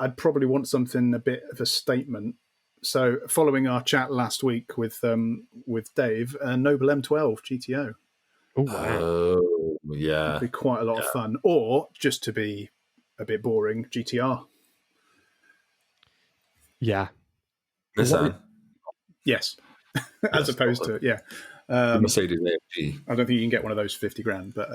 I'd probably want something a bit of a statement. So, following our chat last week with Dave, a Noble M12 GTO. Oh, wow. Oh, yeah. It'd be quite a lot of fun. Or, just to be a bit boring, GTR. Yeah. Nissan? Yes. As opposed to, the Mercedes AMG. I don't think you can get one of those 50 grand. But,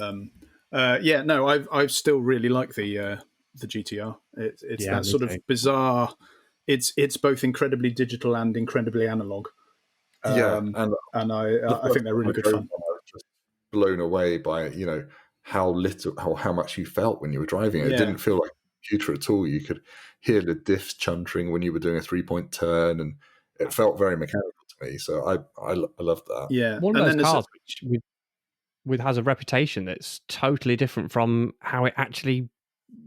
I still really like the GTR. It's that sort of bizarre. It's both incredibly digital and incredibly analog. And I think they're really good fun. I was just blown away by how much you felt when you were driving it. It didn't feel like a computer at all. You could hear the diffs chuntering when you were doing a 3-point turn, and it felt very mechanical to me. So I loved that. Yeah, one of those cars which has a reputation that's totally different from how it actually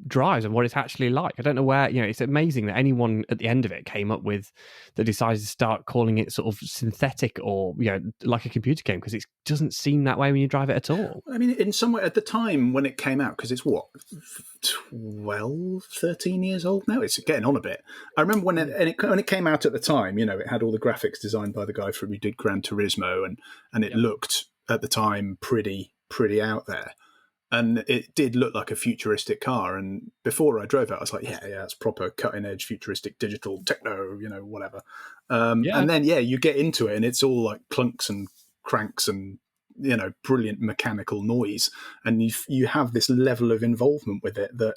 drives and what it's actually like. I don't know where, it's amazing that anyone at the end of it came up with that decided to start calling it sort of synthetic or like a computer game, because it doesn't seem that way when you drive it at all. I mean, in some way at the time when it came out, because it's 13 years old now, it's getting on a bit. I remember when it came out at the time, it had all the graphics designed by the guy who did Gran Turismo, and it looked at the time pretty out there. And it did look like a futuristic car. And before I drove it, I was like, yeah, it's proper cutting-edge, futuristic, digital, techno, whatever. And then, you get into it, and it's all like clunks and cranks and, brilliant mechanical noise. And you have this level of involvement with it that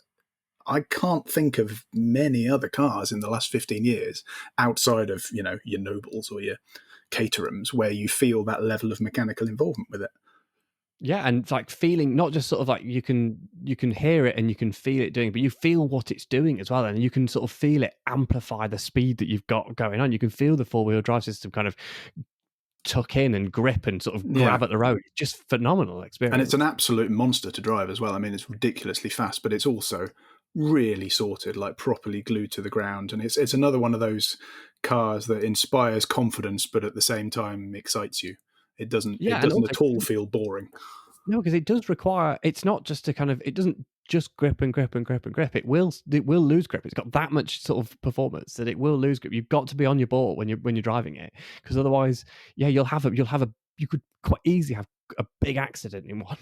I can't think of many other cars in the last 15 years outside of, your Nobles or your Caterhams, where you feel that level of mechanical involvement with it. Yeah, and it's like feeling, not just sort of like you can hear it and you can feel it doing, but you feel what it's doing as well, and you can sort of feel it amplify the speed that you've got going on. You can feel the four-wheel drive system kind of tuck in and grip and sort of grab at the road. It's just phenomenal experience. And it's an absolute monster to drive as well. I mean, it's ridiculously fast, but it's also really sorted, like properly glued to the ground. And it's another one of those cars that inspires confidence, but at the same time excites you. It doesn't at all feel boring. No, because it does require, it's not just to kind of, it doesn't just grip and grip and grip and grip. It will lose grip. It's got that much sort of performance that it will lose grip. You've got to be on your ball when you're driving it, because otherwise, you could quite easily have a big accident in one.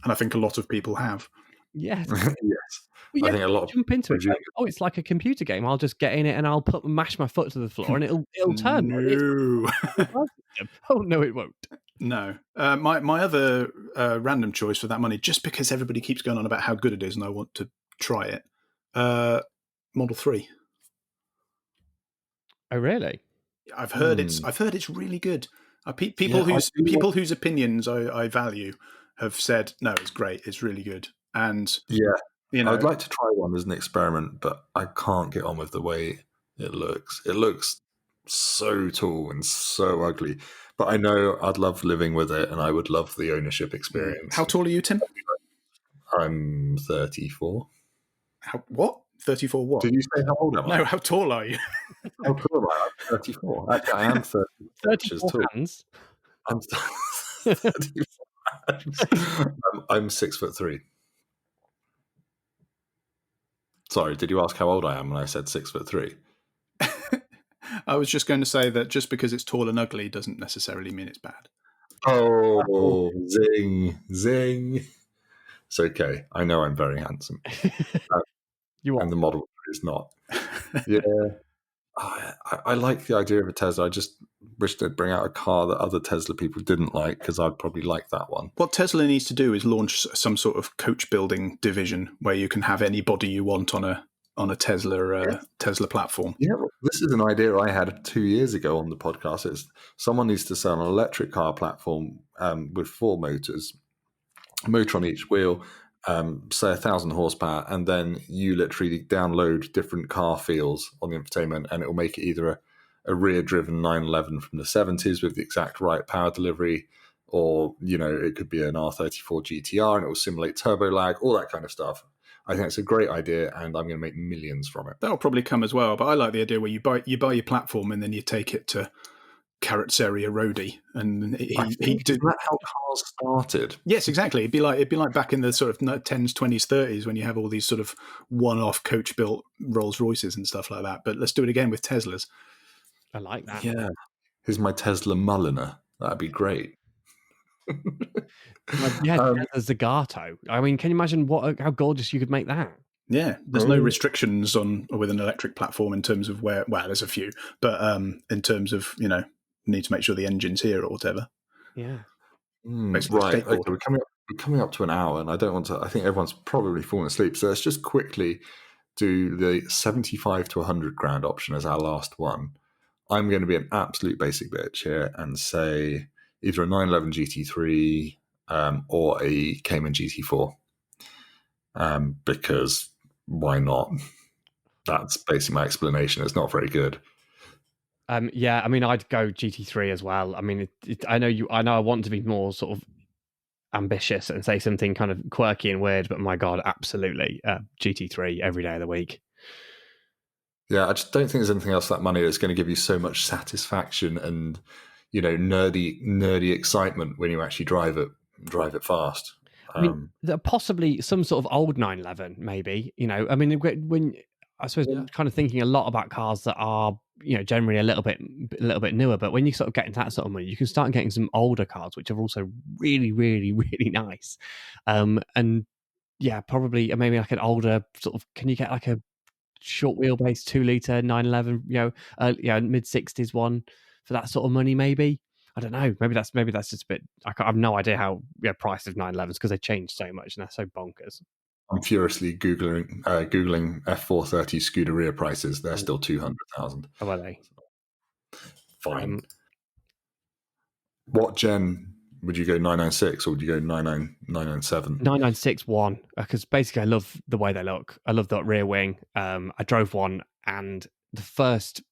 And I think a lot of people have. Yes. Yes. Well, I think a lot of jump into it. Like, it's like a computer game. I'll just get in it and I'll mash my foot to the floor and it'll turn. No. Oh no, it won't. No. My other random choice for that money, just because everybody keeps going on about how good it is and I want to try it. Model 3. Oh really? I've heard it's really good. People whose opinions I value have said no, it's great, it's really good. And I'd like to try one as an experiment, but I can't get on with the way it looks. It looks so tall and so ugly, but I know I'd love living with it, and I would love the ownership experience. How tall are you, Tim? I'm 34. What? 34 what? Did you say how old am I? No, how tall are you? How tall am I? I'm 34. Actually, I am 30 inches 34 tall. hands. I'm 34 hands. I'm 6'3". Sorry, did you ask how old I am when I said 6'3"? I was just going to say that just because it's tall and ugly doesn't necessarily mean it's bad. Oh, zing, zing. It's okay. I know I'm very handsome. You are. And the Model 3 is not. Yeah. I like the idea of a Tesla. I just wish they'd bring out a car that other Tesla people didn't like, because I'd probably like that one. What Tesla needs to do is launch some sort of coach building division where you can have any body you want on a Tesla Tesla platform. Yeah, well, this is an idea I had 2 years ago on the podcast. It's someone needs to sell an electric car platform with 4 motors, a motor on each wheel, say 1,000 horsepower, and then you literally download different car feels on the infotainment, and it will make it either a rear-driven 911 from the 70s with the exact right power delivery, or it could be an R34 GTR, and it will simulate turbo lag, all that kind of stuff. I think it's a great idea, and I'm going to make millions from it. That'll probably come as well, but I like the idea where you buy your platform and then you take it to Carrotseria Roadie, and he did. Isn't that how cars started? Yes, exactly. It'd be like back in the sort of 10s, 20s, 30s when you have all these sort of one-off coach-built Rolls Royces and stuff like that. But let's do it again with Teslas. I like that. Yeah. Here's my Tesla Mulliner. That'd be great. Zagato. I mean, can you imagine how gorgeous you could make that? Yeah, there's no restrictions with an electric platform in terms of where. Well, there's a few, but in terms of need to make sure the engine's here or whatever. Yeah. Right. Okay, we're coming up to an hour, and I don't want to. I think everyone's probably fallen asleep, so let's just quickly do the 75 to 100 grand option as our last one. I'm going to be an absolute basic bitch here and say either a 911 GT3 or a Cayman GT4, because why not? That's basically my explanation. It's not very good. Yeah, I mean, I'd go GT3 as well. I mean, I know I want to be more sort of ambitious and say something kind of quirky and weird, but my God, absolutely, GT3 every day of the week. Yeah, I just don't think there's anything else that money that's going to give you so much satisfaction and nerdy excitement when you actually drive it fast. I mean, possibly some sort of old 911, maybe. I mean, when I suppose I'm kind of thinking a lot about cars that are generally a little bit newer, but when you sort of get into that sort of money, you can start getting some older cars which are also really, really, really nice. And yeah, probably maybe like an older sort of. Can you get like a short wheelbase 2-litre 911, mid 60s one for that sort of money? Maybe. I don't know. Maybe that's just a bit. I have no idea how price of 911s, because they change so much and they're so bonkers. I'm furiously googling F430 Scuderia prices. They're still 200,000. Oh, are they? Fine. What gen would you go? 996 or would you go 997? 996 one, because basically I love the way they look. I love that rear wing. I drove one, and the first.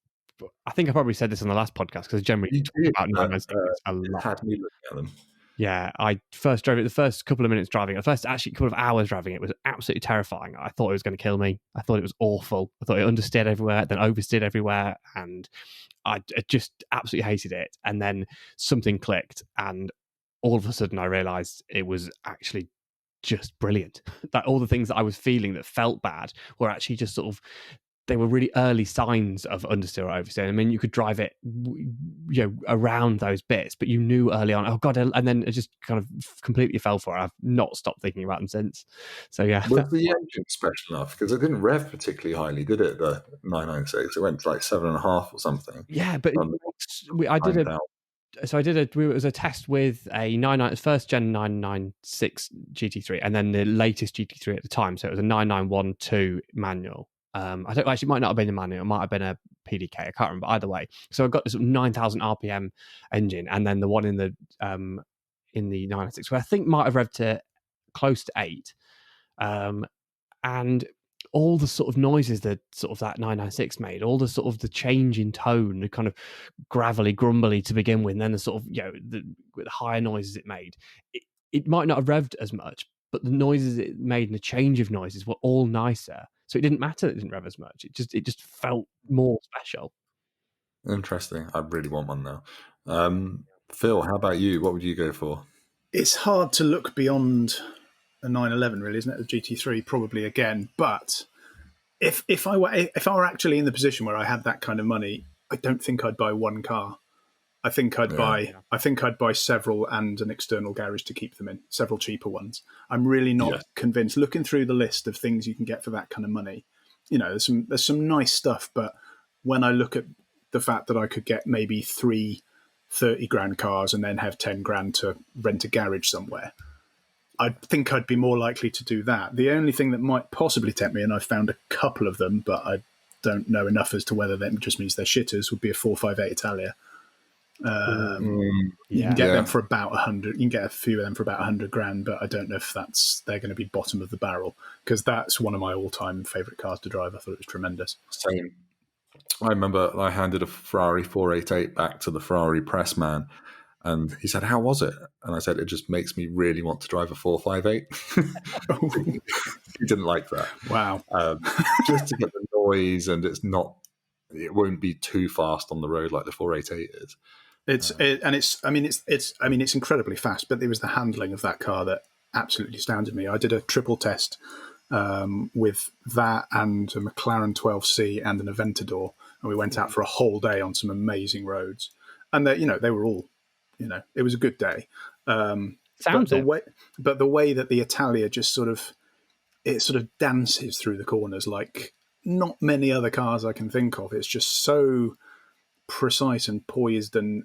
I think I probably said this on the last podcast, because generally talk about 996 a lot. Had me looking at them. Yeah, I first drove it. The first couple of minutes driving it, the first actually couple of hours driving it was absolutely terrifying. I thought it was going to kill me. I thought it was awful. I thought it understeered everywhere, then oversteered everywhere, and I just absolutely hated it. And then something clicked, and all of a sudden I realised it was actually just brilliant. That all the things that I was feeling that felt bad were actually just sort of. They were really early signs of understeer or oversteer. I mean, you could drive it, around those bits, but you knew early on, oh God, and then it just kind of completely fell for it. I've not stopped thinking about them since. So yeah. Was the engine special enough? Because it didn't rev particularly highly, did it? The 996, it went to like 7.5 or something. Yeah, but it was a test with a first gen 996 GT3, and then the latest GT3 at the time. So it was a 9912 manual. I don't actually, it might not have been a manual, it might have been a PDK, I can't remember. Either way, so I've got this 9,000 RPM engine, and then the one in the 996, where I think might have revved to close to 8, and all the sort of noises that sort of that 996 made, all the sort of the change in tone, the kind of gravelly, grumbly to begin with, and then the sort of the higher noises it made, it might not have revved as much, but the noises it made and the change of noises were all nicer So it didn't matter that it didn't rev as much. It just felt more special. Interesting. I really want one now. Phil, how about you? What would you go for? It's hard to look beyond a 911, really, isn't it? The GT3 probably again. But if I were actually in the position where I had that kind of money, I don't think I'd buy one car. I think I'd buy several and an external garage to keep them in, several cheaper ones. I'm really not convinced. Looking through the list of things you can get for that kind of money, there's some nice stuff. But when I look at the fact that I could get maybe 3 30,000 cars and then have 10,000 to rent a garage somewhere, I think I'd be more likely to do that. The only thing that might possibly tempt me, and I've found a couple of them, but I don't know enough as to whether that just means they're shitters, would be a 458 Italia. You can get them for about 100. You can get a few of them for about 100,000, but I don't know if they're going to be bottom of the barrel, because that's one of my all-time favourite cars to drive. I thought it was tremendous. Same. I remember I handed a Ferrari 488 back to the Ferrari press man, and he said, "How was it?" And I said, "It just makes me really want to drive a 458." He didn't like that. Wow. Just to get the noise, and it won't be too fast on the road like the 488 is. It's incredibly fast, but it was the handling of that car that absolutely astounded me. I did a triple test with that and a McLaren 12C and an Aventador, and we went out for a whole day on some amazing roads. And they were all, it was a good day. But the way that the Italia just sort of dances through the corners like not many other cars I can think of. It's just so precise and poised, and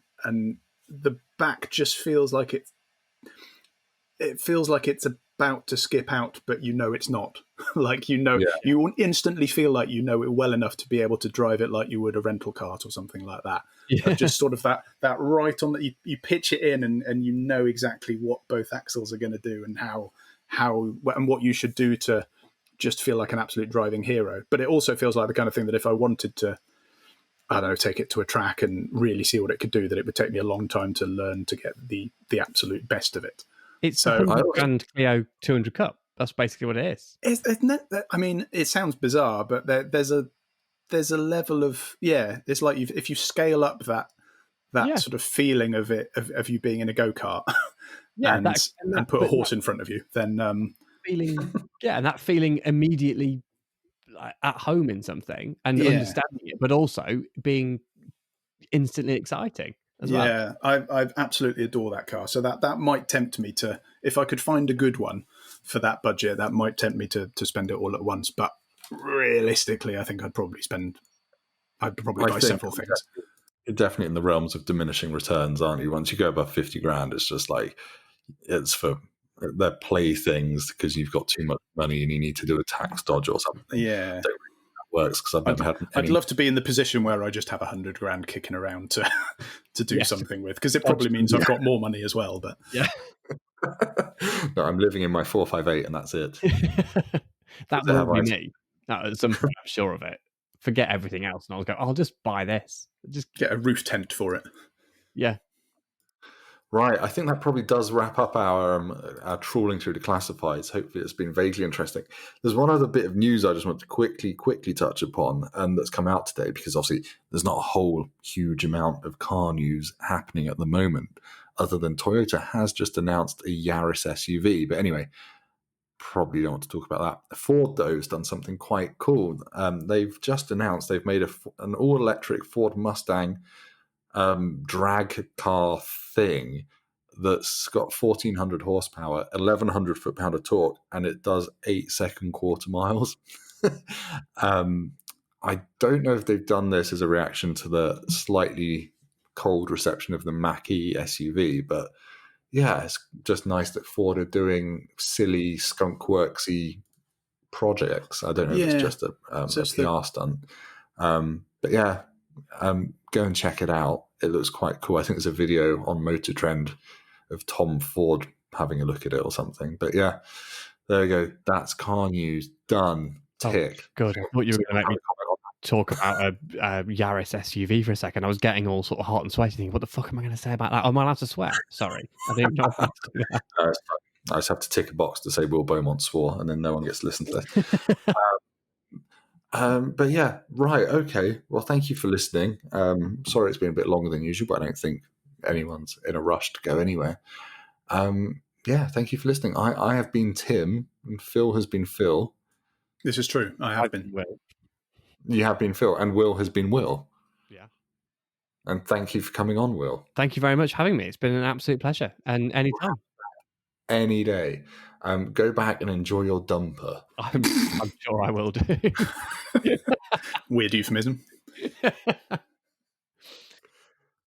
the back just feels like it feels like it's about to skip out, but it's not. You instantly feel like it well enough to be able to drive it like you would a rental cart or something like that. Yeah. Just sort of that right on that you pitch it in, and you know exactly what both axles are going to do and how and what you should do to just feel like an absolute driving hero. But it also feels like the kind of thing that if I wanted to, I don't know, take it to a track and really see what it could do, that it would take me a long time to learn to get the absolute best of it. It's a 100,000 Clio 200 Cup. That's basically what it is. It sounds bizarre, but there's a level of it's like if you scale up that sort of feeling of it of you being in a go-kart and put a horse in front of you, then and that feeling immediately at home in something and understanding it, but also being instantly exciting as well. Yeah, I absolutely adore that car. So that might tempt me to, if I could find a good one for that budget, that might tempt me to spend it all at once. But realistically, I think I'd probably buy several things. You're definitely in the realms of diminishing returns, aren't you? Once you go above 50,000, it's just like they're play things because you've got too much money and you need to do a tax dodge or something. Yeah. I don't really think that works because I've never had any. I'd love to be in the position where I just have 100,000 kicking around to do something with, because it probably means I've got more money as well. But no, I'm living in my 458 and that's it. That will be me. At some point, I'm sure of it. Forget everything else, and I'll go, I'll just buy this. Just get a roof tent for it. Yeah. Right, I think that probably does wrap up our trawling through the classifieds. Hopefully it's been vaguely interesting. There's one other bit of news I just want to quickly touch upon, and that's come out today, because obviously there's not a whole huge amount of car news happening at the moment, other than Toyota has just announced a Yaris SUV. But anyway, probably don't want to talk about that. Ford, though, has done something quite cool. They've just announced they've made an all-electric Ford Mustang drag car thing that's got 1,400 horsepower, 1,100 foot-pound of torque, and it does 8-second quarter miles. I don't know if they've done this as a reaction to the slightly cold reception of the Mach-E SUV, but yeah, it's just nice that Ford are doing silly skunkworksy projects. I don't know if it's just a PR stunt. But yeah, go and check it out. It looks quite cool. I think there's a video on Motor Trend of Tom Ford having a look at it or something. But yeah, there we go. That's car news. Done. Tick. Oh, good. I thought you were going to make me talk about a Yaris SUV for a second. I was getting all sort of hot and sweaty thinking, what the fuck am I going to say about that? Am I allowed to swear? Sorry. I didn't know how to do that. I just have to tick a box to say Will Beaumont swore, and then no one gets to listen to this. But yeah, right, okay. Well, thank you for listening. Sorry it's been a bit longer than usual, but I don't think anyone's in a rush to go anywhere. Yeah, thank you for listening. I have been Tim, and Phil has been Phil. This is true. I have been. Will. You have been Phil, and Will has been Will. Yeah. And thank you for coming on, Will. Thank you very much for having me. It's been an absolute pleasure. And anytime. Any day. Go back and enjoy your dumper. I'm sure I will do. Weird euphemism.